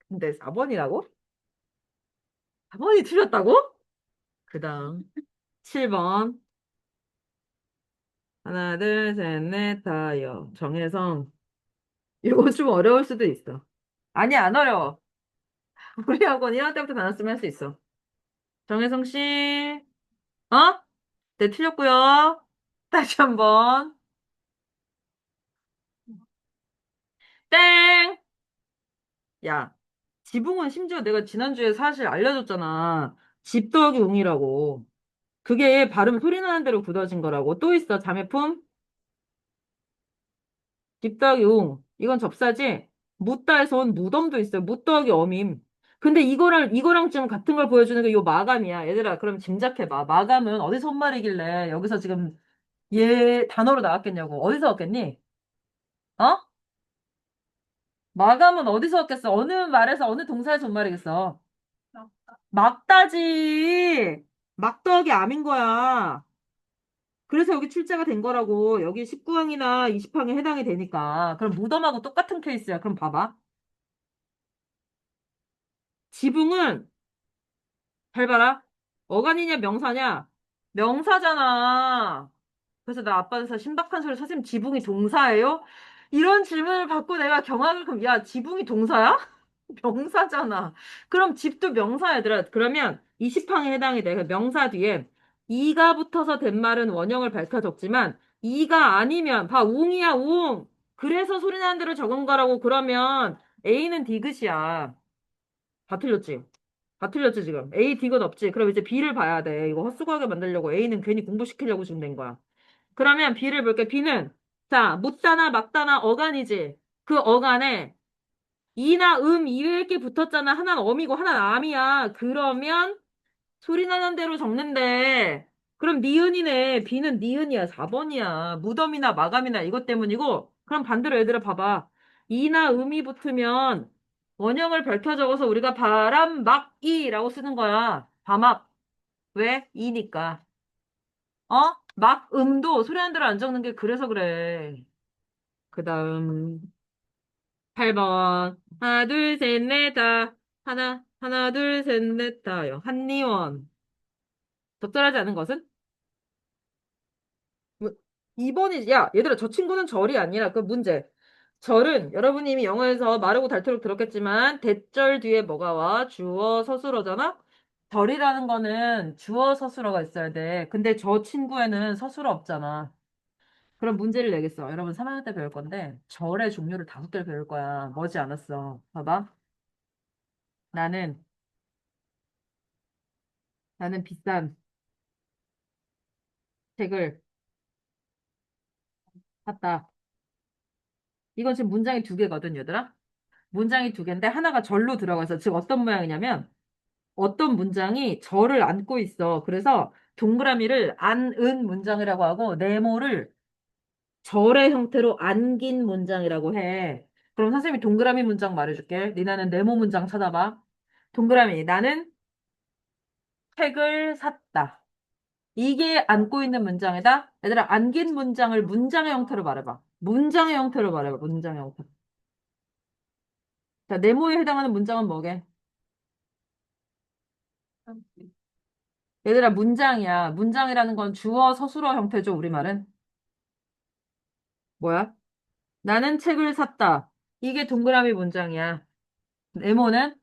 근데 4번이라고? 4번이 틀렸다고? 그 다음. 7번. 하나, 둘, 셋, 넷, 다, 여. 정혜성. 이거 좀 어려울 수도 있어. 아니, 안 어려워. 우리 학원 1학년 때부터 다녔으면 할 수 있어. 정혜성 씨. 어? 네, 틀렸고요. 다시 한 번. 땡! 야, 지붕은 심지어 내가 지난주에 사실 알려줬잖아. 집 더하기 웅이라고. 그게 발음 소리 나는 대로 굳어진 거라고. 또 있어, 자매품? 집 더하기 웅. 이건 접사지? 묻다에서 온 무덤도 있어요. 묻 더하기 어밈. 근데 이거랑 지금 같은 걸 보여주는 게 요 마감이야. 얘들아, 그럼 짐작해봐. 마감은 어디서 온 말이길래 여기서 지금 얘 단어로 나왔겠냐고. 어디서 왔겠니? 어? 마감은 어디서 왔겠어? 어느 말에서 어느 동사에서 온 말이겠어? 막다지. 막더하기 암인 거야. 그래서 여기 출제가 된 거라고. 여기 19항이나 20항에 해당이 되니까. 그럼 무덤하고 똑같은 케이스야. 그럼 봐봐. 지붕은 잘 봐라. 어간이냐 명사냐? 명사잖아. 그래서 나 아빠한테 신박한 소리 선생님 지붕이 동사예요? 이런 질문을 받고 내가 경악을 그럼 야 지붕이 동사야? 명사잖아. 그럼 집도 명사 얘들아. 그러면 20항에 해당이 돼. 그 명사 뒤에 이가 붙어서 된 말은 원형을 밝혀 적지만 이가 아니면 봐 웅이야 웅. 그래서 소리 나는 대로 적은 거라고 그러면 A는 디귿이야. 다 틀렸지? 다 틀렸지 지금. A 디귿 없지? 그럼 이제 B를 봐야 돼. 이거 헛수고하게 만들려고 A는 괜히 공부시키려고 지금 낸 거야. 그러면 B를 볼게. B는 자 묻다나 막다나 어간이지. 그 어간에 이나 이외에 게 붙었잖아. 하나는 엄이고 하나는 암이야. 그러면 소리 나는 대로 적는데 그럼 니은이네. B는 니은이야. 4번이야. 무덤이나 마감이나 이것 때문이고 그럼 반대로 얘들아 봐봐. 이나 이 붙으면 원형을 밝혀 적어서 우리가 바람막이라고 쓰는 거야. 바막. 왜? 이니까. 어? 막음도 소리 나는 대로 안 적는 게 그래서 그래. 그 다음 8번. 하나, 둘, 셋, 넷, 다. 하나, 둘, 셋, 넷, 다요. 한리원. 적절하지 않은 것은? 뭐, 2번이, 야, 얘들아, 저 친구는 절이 아니라 그 문제. 절은 여러분이 이미 영어에서 마르고 닳도록 들었겠지만, 대절 뒤에 뭐가 와? 주어, 서술어잖아? 절이라는 거는 주어, 서술어가 있어야 돼. 근데 저 친구에는 서술어 없잖아. 그럼 문제를 내겠어. 여러분 3학년 때 배울 건데, 절의 종류를 5개를 배울 거야. 머지 않았어. 봐봐. 나는, 나는 비싼 책을 샀다. 이건 지금 문장이 2개거든, 얘들아. 문장이 2개인데 하나가 절로 들어가서 즉 어떤 모양이냐면 어떤 문장이 절을 안고 있어. 그래서 동그라미를 안은 문장이라고 하고 네모를 절의 형태로 안긴 문장이라고 해. 그럼 선생님이 동그라미 문장 말해줄게. 니나는 네모 문장 찾아봐. 동그라미. 나는 책을 샀다. 이게 안고 있는 문장이다. 얘들아, 안긴 문장을 문장의 형태로 말해봐. 문장의 형태로 말해봐. 문장의 형태. 자, 네모에 해당하는 문장은 뭐게? 얘들아, 문장이야. 문장이라는 건 주어 서술어 형태죠, 우리말은. 뭐야? 나는 책을 샀다. 이게 동그라미 문장이야. 네모는?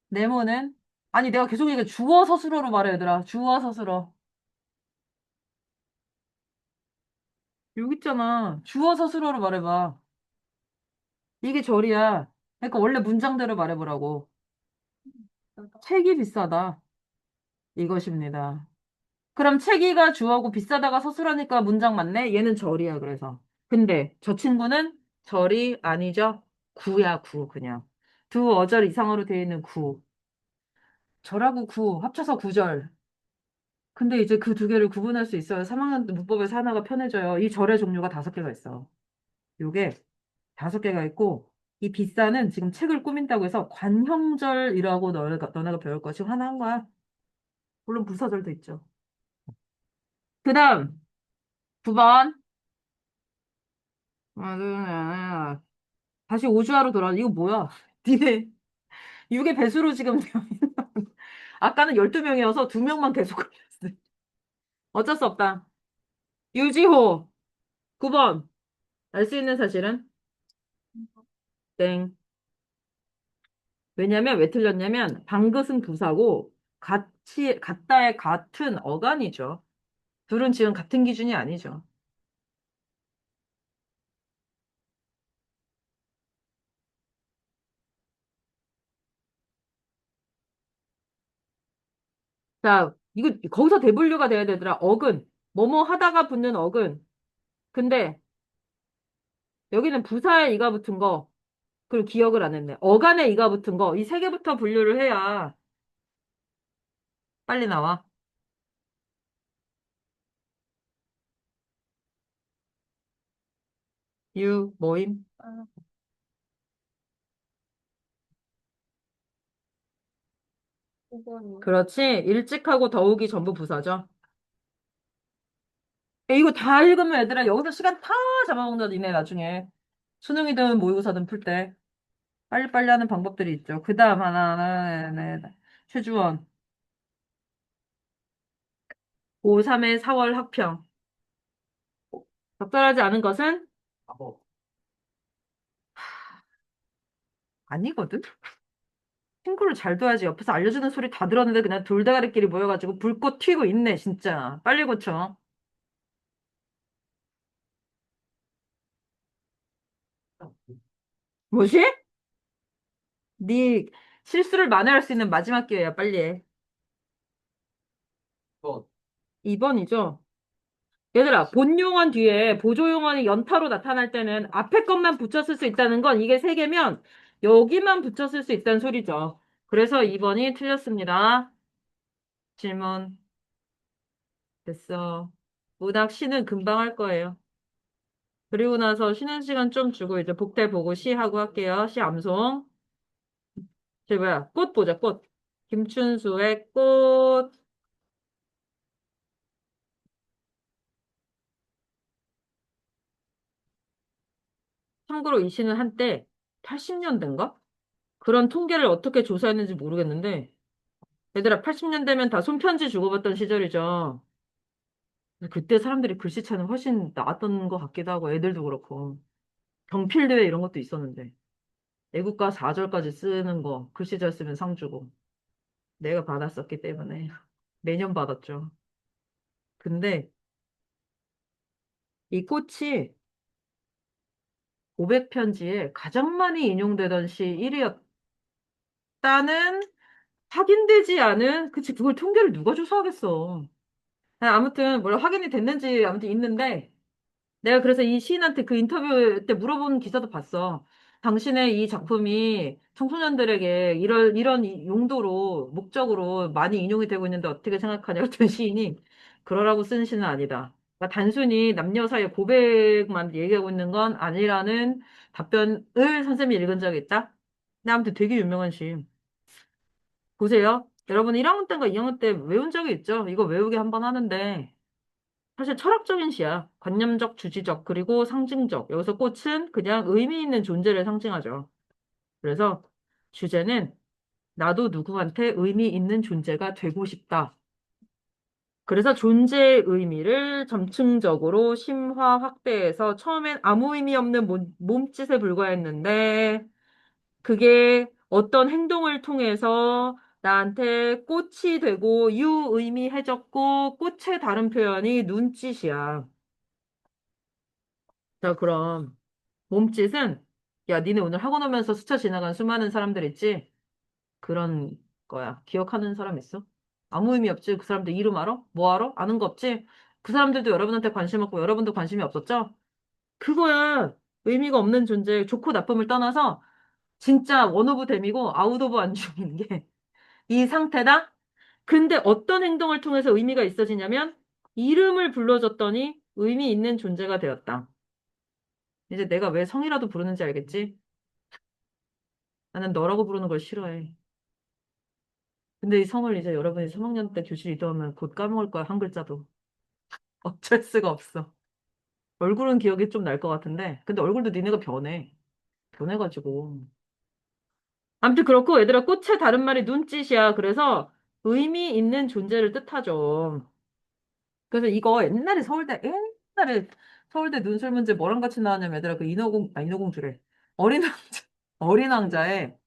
네모는? 아니, 내가 계속 이게 주어 서술어로 말해, 얘들아. 주어 서술어. 여기 있잖아. 주어 서술어로 말해봐. 이게 절이야. 그러니까 원래 문장대로 말해보라고. 책이 비싸다. 이것입니다. 그럼 책이가 주어고 비싸다가 서술하니까 문장 맞네? 얘는 절이야, 그래서. 근데 저 친구는 절이 아니죠? 구야, 구, 그냥. 두 어절 이상으로 되어 있는 구. 절하고 구, 합쳐서 구절. 근데 이제 그 두 개를 구분할 수 있어요. 3학년 때 문법에서 하나가 편해져요. 이 절의 종류가 5개가 있어. 요게 5개가 있고, 이 비싸는 지금 책을 꾸민다고 해서 관형절이라고 너네가 배울 거 지금 하나 한 거야. 물론 부사절도 있죠. 그 다음, 9번. 다시 오주화로 돌아. 이거 뭐야? 니네 6의 배수로 지금 아까는 12명이어서 2명만 계속 걸렸어. 어쩔 수 없다. 유지호 9번. 알 수 있는 사실은 땡. 왜냐면 왜 틀렸냐면 방긋은 부사고 같이 같다의 같은 어간이죠. 둘은 지금 같은 기준이 아니죠. 자, 이거 거기서 대분류가 돼야 되더라. 어근. 뭐뭐 하다가 붙는 어근. 근데 여기는 부사에 이가 붙은 거. 그리고 기억을 안 했네. 어간에 이가 붙은 거. 이 세 개부터 분류를 해야 빨리 나와. 유, 모임. 그렇지. 일찍하고 더욱이 전부 부사죠. 이거 다 읽으면 얘들아 여기서 시간 다 잡아먹는다 니네 나중에. 수능이든 모의고사든 풀 때. 빨리빨리 하는 방법들이 있죠. 그 다음 하나, 네. 최주원. 5.3의 4월 학평. 적절하지 않은 것은 아니거든? 친구를 잘 둬야지. 옆에서 알려주는 소리 다 들었는데 그냥 돌대가리끼리 모여가지고 불꽃 튀고 있네, 진짜. 빨리 고쳐. 뭐지? 네 실수를 만회할 수 있는 마지막 기회야, 빨리 해. 2번이죠? 얘들아, 본용언 뒤에 보조용언이 연타로 나타날 때는 앞에 것만 붙였을 수 있다는 건 이게 세 개면 여기만 붙였을 수 있다는 소리죠. 그래서 2번이 틀렸습니다. 질문 됐어. 문학 시는 금방 할 거예요. 그리고 나서 쉬는 시간 좀 주고 이제 복대 보고 시 하고 할게요. 시 암송. 저 뭐야? 꽃 보자, 꽃. 김춘수의 꽃. 참고로 이 시는 한때 80년대인가? 그런 통계를 어떻게 조사했는지 모르겠는데 얘들아 80년대면 다 손편지 주고받던 시절이죠. 그때 사람들이 글씨체는 훨씬 나았던 것 같기도 하고 애들도 그렇고 경필대회 이런 것도 있었는데 애국가 4절까지 쓰는 거 글씨 잘 쓰면 상 주고 내가 받았었기 때문에 매년 받았죠. 근데 이 꽃이 고백편지에 가장 많이 인용되던 시 1위였다는 확인되지 않은 그치 그걸 통계를 누가 조사하겠어. 아무튼 뭐라 확인이 됐는지 아무튼 있는데 내가 그래서 이 시인한테 그 인터뷰 때 물어본 기사도 봤어. 당신의 이 작품이 청소년들에게 이런 용도로, 목적으로 많이 인용이 되고 있는데 어떻게 생각하냐 했던 시인이 그러라고 쓴 시는 아니다. 그러니까 단순히 남녀 사이의 고백만 얘기하고 있는 건 아니라는 답변을 선생님이 읽은 적이 있다. 근데 아무튼 되게 유명한 시. 보세요. 여러분 1학년 때인가 2학년 때 외운 적이 있죠? 이거 외우게 한번 하는데 사실 철학적인 시야. 관념적, 주지적, 그리고 상징적. 여기서 꽃은 그냥 의미 있는 존재를 상징하죠. 그래서 주제는 나도 누구한테 의미 있는 존재가 되고 싶다. 그래서 존재의 의미를 점층적으로 심화 확대해서 처음엔 아무 의미 없는 몸짓에 불과했는데 그게 어떤 행동을 통해서 나한테 꽃이 되고 유의미해졌고 꽃의 다른 표현이 눈짓이야. 자, 그럼 몸짓은 야, 니네 오늘 학원 오면서 스쳐 지나간 수많은 사람들 있지? 그런 거야. 기억하는 사람 있어? 아무 의미 없지? 그 사람들 이름 알아? 뭐 알아? 아는 거 없지? 그 사람들도 여러분한테 관심 없고 여러분도 관심이 없었죠? 그거야. 의미가 없는 존재, 좋고 나쁨을 떠나서 진짜 원 오브 댐이고 아웃 오브 안중인 게 이 상태다? 근데 어떤 행동을 통해서 의미가 있어지냐면 이름을 불러줬더니 의미 있는 존재가 되었다. 이제 내가 왜 성이라도 부르는지 알겠지? 나는 너라고 부르는 걸 싫어해. 근데 이 성을 이제 여러분이 3학년 때 교실 이동하면 곧 까먹을 거야, 한 글자도. 어쩔 수가 없어. 얼굴은 기억이 좀 날 것 같은데, 근데 얼굴도 니네가 변해. 변해가지고. 아무튼 그렇고, 얘들아, 꽃의 다른 말이 눈짓이야. 그래서 의미 있는 존재를 뜻하죠. 그래서 이거 옛날에 서울대 눈술 문제 뭐랑 같이 나왔냐면 얘들아, 그 인어공주래. 어린 왕자, 어린 왕자에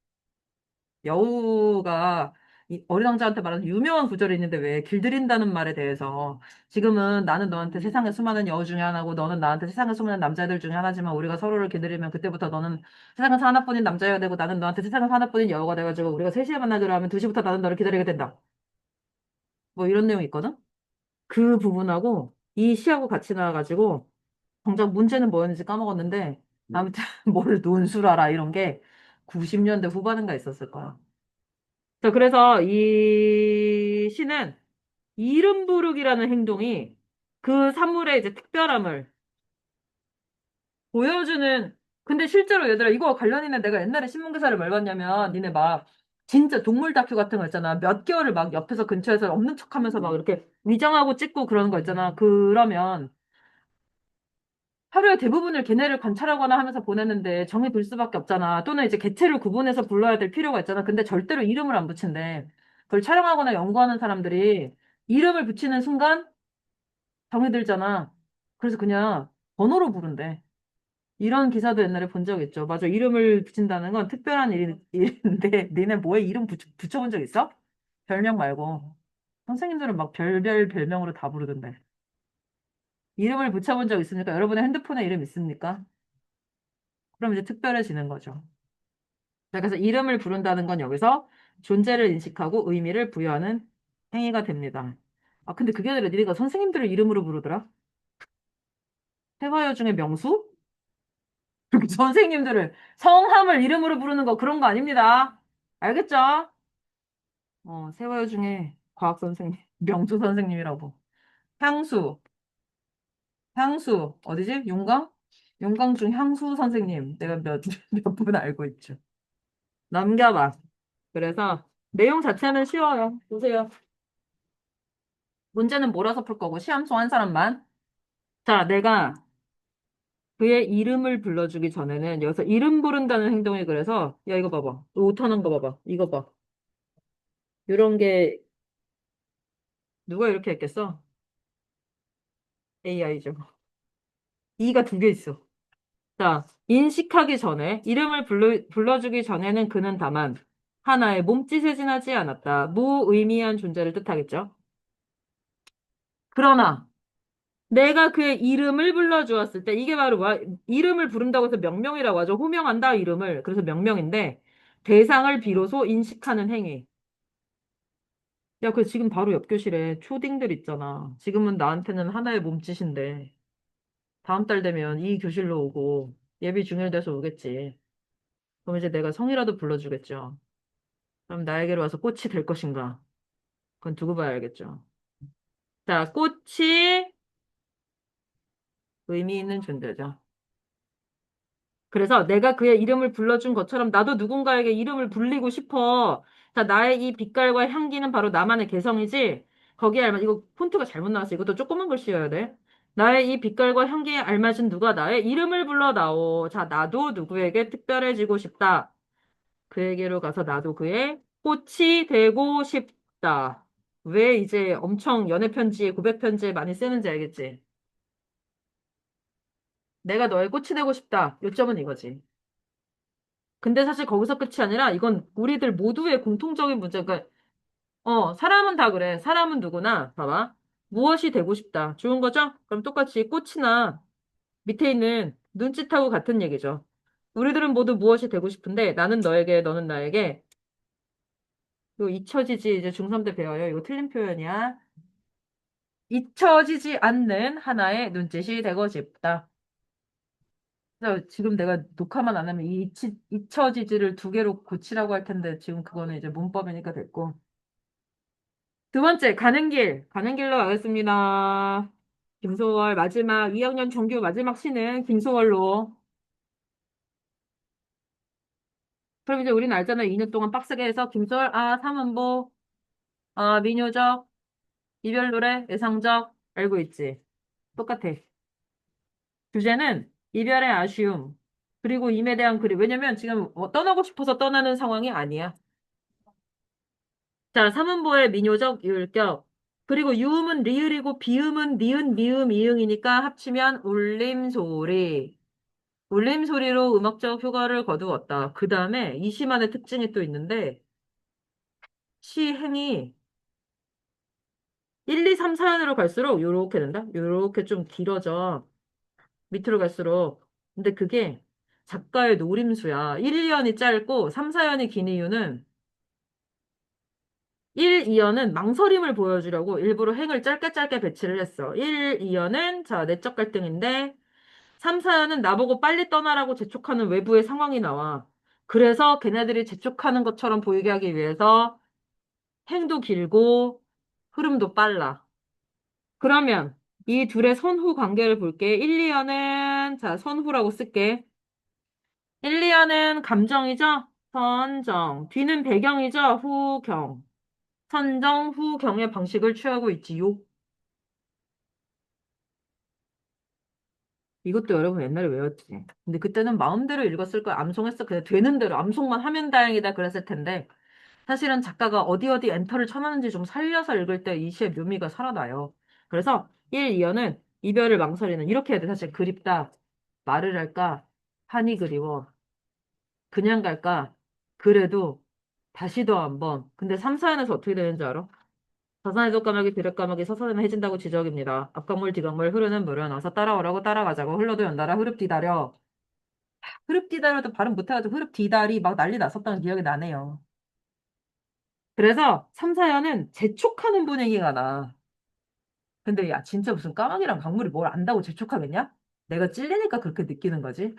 여우가 이 어린 왕자한테 말하는 유명한 구절이 있는데 왜 길들인다는 말에 대해서 지금은 나는 너한테 세상에 수많은 여우 중에 하나고 너는 나한테 세상에 수많은 남자들 중에 하나지만 우리가 서로를 길들이면 그때부터 너는 세상에서 하나뿐인 남자가 되고 나는 너한테 세상에서 하나뿐인 여우가 돼가지고 우리가 3시에 만나기로 하면 2시부터 나는 너를 기다리게 된다. 뭐 이런 내용이 있거든? 그 부분하고 이 시하고 같이 나와가지고 정작 문제는 뭐였는지 까먹었는데 아무튼 뭘 논술하라 이런 게 90년대 후반인가 있었을 거야. 자, 그래서 이 시는 이름 부르기라는 행동이 그 사물의 이제 특별함을 보여주는, 근데 실제로 얘들아, 이거 관련 있는 내가 옛날에 신문기사를 뭘 봤냐면, 니네 막, 진짜 동물 다큐 같은 거 있잖아. 몇 개월을 막 옆에서 근처에서 없는 척 하면서 막 이렇게 위장하고 찍고 그러는 거 있잖아. 그러면 하루의 대부분을 걔네를 관찰하거나 하면서 보냈는데 정이 들 수밖에 없잖아. 또는 이제 개체를 구분해서 불러야 될 필요가 있잖아. 근데 절대로 이름을 안 붙인대. 그걸 촬영하거나 연구하는 사람들이 이름을 붙이는 순간 정이 들잖아. 그래서 그냥 번호로 부른대. 이런 기사도 옛날에 본 적 있죠. 맞아. 이름을 붙인다는 건 특별한 일인데, 니네 뭐에 이름 붙여본 적 있어? 별명 말고. 선생님들은 막 별별 별명으로 다 부르던데. 이름을 붙여본 적 있습니까? 여러분의 핸드폰에 이름 있습니까? 그럼 이제 특별해지는 거죠. 자, 그래서 이름을 부른다는 건 여기서 존재를 인식하고 의미를 부여하는 행위가 됩니다. 아, 근데 그게 아니라 니네가 선생님들을 이름으로 부르더라? 세화여 중에 명수? 선생님들을 성함을 이름으로 부르는 거 그런 거 아닙니다. 알겠죠? 세화여 중에 과학 선생님, 명수 선생님이라고. 향수, 향수, 어디지? 용강? 용강 중 향수 선생님. 내가 몇 분 알고 있죠. 넘겨봐. 그래서 내용 자체는 쉬워요. 보세요. 문제는 몰아서 풀 거고, 시험송 한 사람만. 자, 내가 그의 이름을 불러주기 전에는 여기서 이름 부른다는 행동이 그래서, 야, 이거 봐봐. 오타난 거 봐봐. 이거 봐. 이런 게 누가 이렇게 했겠어? AI죠. 이가 2개 있어. 자, 인식하기 전에, 이름을 불러주기 전에는 그는 다만 하나의 몸짓에 지나지 않았다. 무의미한 존재를 뜻하겠죠? 그러나, 내가 그의 이름을 불러주었을 때, 이게 바로 이름을 부른다고 해서 명명이라고 하죠. 호명한다, 이름을. 그래서 명명인데, 대상을 비로소 인식하는 행위. 야, 그 지금 바로 옆 교실에 초딩들 있잖아. 지금은 나한테는 하나의 몸짓인데, 다음 달 되면 이 교실로 오고, 예비 중일돼서 오겠지. 그럼 이제 내가 성이라도 불러주겠죠. 그럼 나에게로 와서 꽃이 될 것인가? 그건 두고 봐야 알겠죠. 자, 꽃이 의미 있는 존재죠. 그래서 내가 그의 이름을 불러준 것처럼 나도 누군가에게 이름을 불리고 싶어. 자, 나의 이 빛깔과 향기는 바로 나만의 개성이지. 거기에 알맞은, 이거 폰트가 잘못 나왔어. 이것도 조그만 글씨여야 돼. 나의 이 빛깔과 향기에 알맞은 누가 나의 이름을 불러다오. 자, 나도 누구에게 특별해지고 싶다. 그에게로 가서 나도 그의 꽃이 되고 싶다. 왜 이제 엄청 연애 편지, 고백 편지에 많이 쓰는지 알겠지? 내가 너의 꽃이 되고 싶다. 요점은 이거지. 근데 사실 거기서 끝이 아니라 이건 우리들 모두의 공통적인 문제. 그러니까 사람은 다 그래. 사람은 누구나 봐봐. 무엇이 되고 싶다. 좋은 거죠? 그럼 똑같이 꽃이나 밑에 있는 눈짓하고 같은 얘기죠. 우리들은 모두 무엇이 되고 싶은데 나는 너에게, 너는 나에게 이거 잊혀지지 이제 중3 때 배워요. 이거 틀린 표현이야. 잊혀지지 않는 하나의 눈짓이 되고 싶다. 그래서 지금 내가 녹화만 안 하면 이 잊혀지지를 두 개로 고치라고 할 텐데 지금 그거는 이제 문법이니까 됐고. 두 번째, 가는 길. 가는 길로 가겠습니다. 김소월 마지막 2학년 정규 마지막 시는 김소월로. 그럼 이제 우리는 알잖아. 2년 동안 빡세게 해서 김소월, 삼원보, 민요적, 이별 노래, 예상적, 알고 있지? 똑같아. 주제는 이별의 아쉬움, 그리고 임에 대한 그리움. 왜냐면 지금 떠나고 싶어서 떠나는 상황이 아니야. 자, 삼음보의 민요적 율격. 그리고 유음은 리을이고 비음은 니은, 미음, 이응이니까 합치면 울림소리. 울림소리로 음악적 효과를 거두었다. 그 다음에 이 시만의 특징이 또 있는데 시행이 1, 2, 3, 4연으로 갈수록 요렇게 된다? 요렇게 좀 길어져. 밑으로 갈수록. 근데 그게 작가의 노림수야. 1, 2연이 짧고 3, 4연이 긴 이유는 1, 2연은 망설임을 보여주려고 일부러 행을 짧게 짧게 배치를 했어. 1, 2연은 자, 내적 갈등인데 3, 4연은 나보고 빨리 떠나라고 재촉하는 외부의 상황이 나와. 그래서 걔네들이 재촉하는 것처럼 보이게 하기 위해서 행도 길고 흐름도 빨라. 그러면 이 둘의 선후 관계를 볼게. 1, 2연은 자, 선후라고 쓸게. 1, 2연은 감정이죠? 선정. 뒤는 배경이죠? 후경. 선정, 후경의 방식을 취하고 있지요. 이것도 여러분 옛날에 외웠지. 근데 그때는 마음대로 읽었을 걸 암송했어. 그냥 되는 대로 암송만 하면 다행이다 그랬을 텐데 사실은 작가가 어디 어디 엔터를 쳐놨는지 좀 살려서 읽을 때 이 시의 묘미가 살아나요. 그래서 1, 2연은 이별을 망설이는 이렇게 해야 돼. 사실 그립다. 말을 할까? 한이 그리워. 그냥 갈까? 그래도 다시 더 한번. 근데 3, 4연에서 어떻게 되는지 알아? 서산에도 까마귀, 들에 까마귀, 서산에는 해진다고 지적입니다. 앞강물, 뒤강물, 흐르는 물은 어서 따라오라고 따라가자고 흘러도 연달아 흐릅 뒤다려. 흐릅 뒤다려도 발음 못해가지고 흐릅 뒤다리 막 난리 났었던 기억이 나네요. 그래서 3, 4연은 재촉하는 분위기가 나. 근데 야, 진짜 무슨 까마귀랑 강물이 뭘 안다고 재촉하겠냐? 내가 찔리니까 그렇게 느끼는 거지.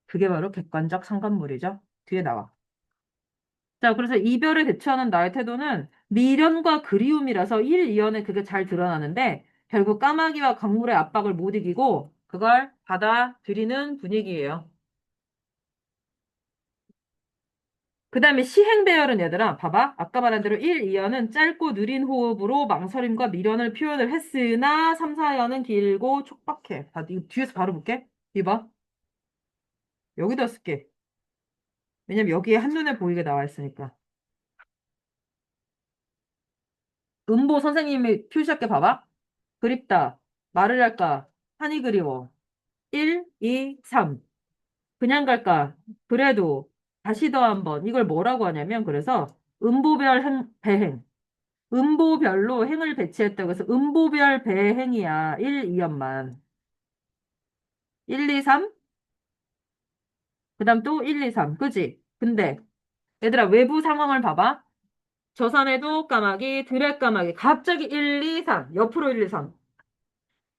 그게 바로 객관적 상관물이죠. 뒤에 나와. 자, 그래서 이별을 대처하는 나의 태도는 미련과 그리움이라서 1, 2연에 그게 잘 드러나는데 결국 까마귀와 강물의 압박을 못 이기고 그걸 받아들이는 분위기예요. 그 다음에 시행 배열은 얘들아, 봐봐. 아까 말한 대로 1, 2연은 짧고 느린 호흡으로 망설임과 미련을 표현을 했으나 3, 4연은 길고 촉박해. 이거 뒤에서 바로 볼게. 이봐. 여기다 쓸게. 왜냐면 여기에 한눈에 보이게 나와 있으니까. 음보 선생님이 표시할게 봐봐. 그립다. 말을 할까? 한이 그리워. 1, 2, 3. 그냥 갈까? 그래도 다시 더 한번. 이걸 뭐라고 하냐면 그래서 음보별 배행. 음보별로 행을 배치했다고 해서 음보별 배행이야. 1, 2연만. 1, 2, 3. 그다음 또 1, 2, 3. 그지? 근데 얘들아 외부 상황을 봐봐. 저산에도 까마귀, 들에 까마귀. 갑자기 1, 2, 3. 옆으로 1, 2, 3.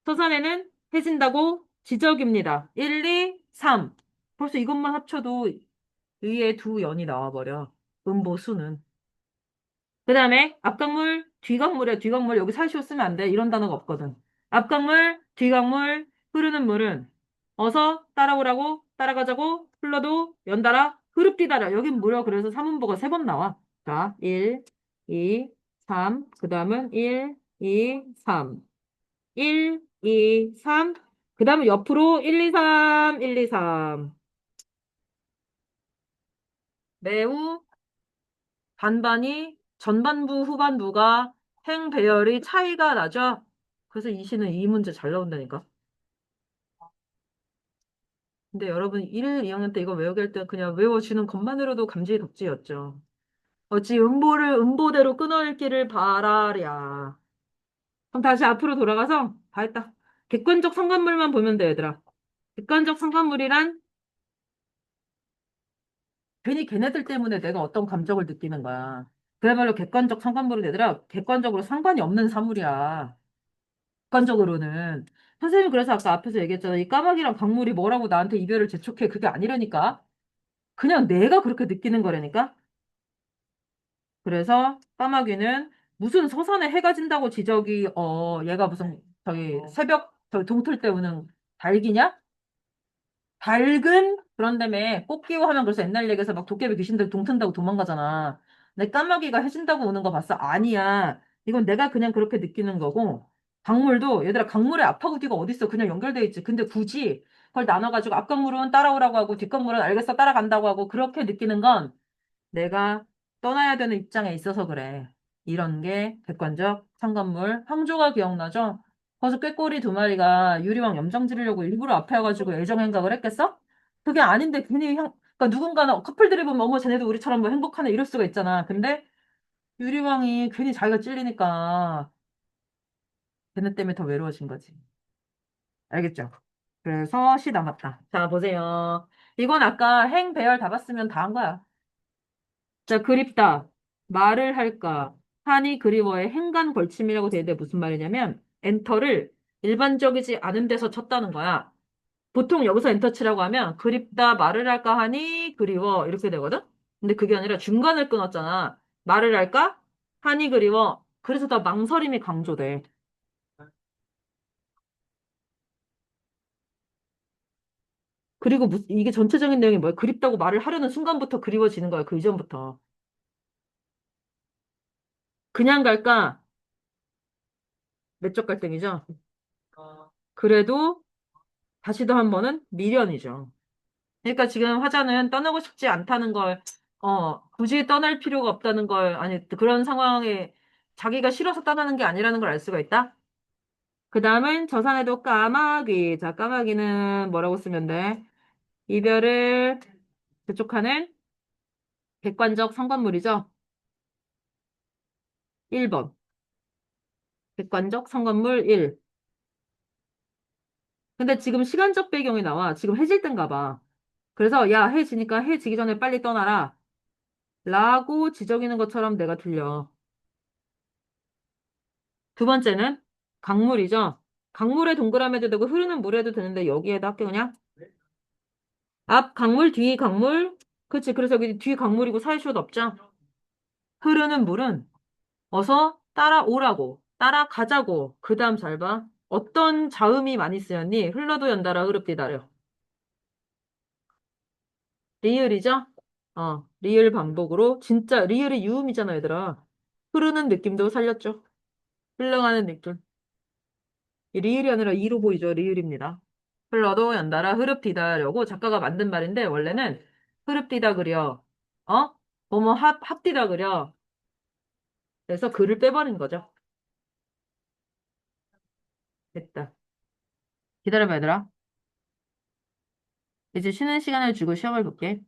서산에는 해진다고 지적입니다. 1, 2, 3. 벌써 이것만 합쳐도 의에 두 연이 나와버려. 음보수는. 그 다음에 앞강물, 뒤강물에 뒤강물 여기 살시오 쓰면 안 돼. 이런 단어가 없거든. 앞강물, 뒤강물, 흐르는 물은 어서 따라오라고 따라가자고 흘러도 연달아 흐릅디다라. 여긴 무려 그래서 삼음보가 세 번 나와. 자, 1, 2, 3. 그 다음은 1, 2, 3. 1, 2, 3. 그 다음에 옆으로 1, 2, 3, 1, 2, 3. 매우 반반이 전반부, 후반부가 행 배열이 차이가 나죠? 그래서 이 시는 이 문제 잘 나온다니까. 근데 여러분 1, 2학년 때 이거 외우게 할 때 그냥 외워주는 것만으로도 감지의 덕지였죠. 어찌 음보대로 끊어읽기를 바라랴. 그럼 다시 앞으로 돌아가서 다 했다. 객관적 상관물만 보면 돼, 얘들아. 객관적 상관물이란 괜히 걔네들 때문에 내가 어떤 감정을 느끼는 거야. 그야말로 객관적 상관물은 얘들아, 객관적으로 상관이 없는 사물이야. 객관적으로는. 선생님 그래서 아까 앞에서 얘기했잖아. 이 까마귀랑 강물이 뭐라고 나한테 이별을 재촉해. 그게 아니라니까. 그냥 내가 그렇게 느끼는 거라니까. 그래서 까마귀는 무슨 서산에 해가 진다고 지적이, 얘가 무슨, 새벽, 동틀 때 우는 닭이냐? 밝은 그런 다음에 꽃기호 하면 그래서 옛날 얘기에서 막 도깨비 귀신들 동튼다고 도망가잖아. 내 까마귀가 해진다고 우는 거 봤어? 아니야. 이건 내가 그냥 그렇게 느끼는 거고. 강물도 얘들아 강물에 앞하고 뒤가 어딨어? 그냥 연결돼 있지. 근데 굳이 그걸 나눠가지고 앞강물은 따라오라고 하고 뒷강물은 알겠어 따라간다고 하고 그렇게 느끼는 건 내가 떠나야 되는 입장에 있어서 그래. 이런 게 객관적 상관물. 황조가 기억나죠? 거기서 꾀꼬리 두 마리가 유리왕 염장 지르려고 일부러 앞에 와가지고 애정 행각을 했겠어? 그게 아닌데 괜히 그러니까 누군가는 커플들이 보면 어머 쟤네도 우리처럼 뭐 행복하네 이럴 수가 있잖아. 근데 유리왕이 괜히 자기가 찔리니까 걔네 때문에 더 외로워진 거지. 알겠죠? 그래서 시 남았다. 자, 보세요. 이건 아까 행, 배열 다 봤으면 다 한 거야. 자, 그립다. 말을 할까? 한이 그리워의 행간 걸침이라고 되는데 무슨 말이냐면 엔터를 일반적이지 않은 데서 쳤다는 거야. 보통 여기서 엔터 치라고 하면 그립다, 말을 할까 하니 그리워 이렇게 되거든? 근데 그게 아니라 중간을 끊었잖아. 말을 할까? 하니 그리워. 그래서 더 망설임이 강조돼. 그리고 이게 전체적인 내용이 뭐야? 그립다고 말을 하려는 순간부터 그리워지는 거야. 그 이전부터. 그냥 갈까? 내적 갈등이죠? 그래도 다시도 한 번은 미련이죠. 그러니까 지금 화자는 떠나고 싶지 않다는 걸, 굳이 떠날 필요가 없다는 걸, 아니, 그런 상황에 자기가 싫어서 떠나는 게 아니라는 걸 알 수가 있다. 그 다음은 저산에도 까마귀. 자, 까마귀는 뭐라고 쓰면 돼? 이별을 재촉하는 객관적 상관물이죠. 1번. 객관적 상관물 1. 근데 지금 시간적 배경이 나와. 지금 해질 땐가 봐. 그래서 야, 해지니까 해지기 전에 빨리 떠나라. 라고 지적이는 것처럼 내가 들려. 두 번째는 강물이죠. 강물에 동그라미도 되고 흐르는 물에도 되는데 여기에다 할게 그냥. 앞 강물, 뒤 강물. 그치. 그래서 여기 뒤 강물이고 사이쇼도 없죠. 흐르는 물은 어서 따라오라고, 따라가자고. 그 다음 잘 봐. 어떤 자음이 많이 쓰였니? 흘러도 연달아 흐릅디다려. 리을이죠? 리을 반복으로. 진짜 리을이 유음이잖아, 얘들아. 흐르는 느낌도 살렸죠. 흘러가는 느낌. 이 리을이 아니라 이로 보이죠. 리을입니다. 흘러도 연달아 흐릅디다려고 작가가 만든 말인데 원래는 흐릅디다 그려. 어? 뭐뭐 합디다 그려. 그래서 글을 빼버린 거죠. 됐다. 기다려봐 얘들아. 이제 쉬는 시간을 주고 시험을 볼게.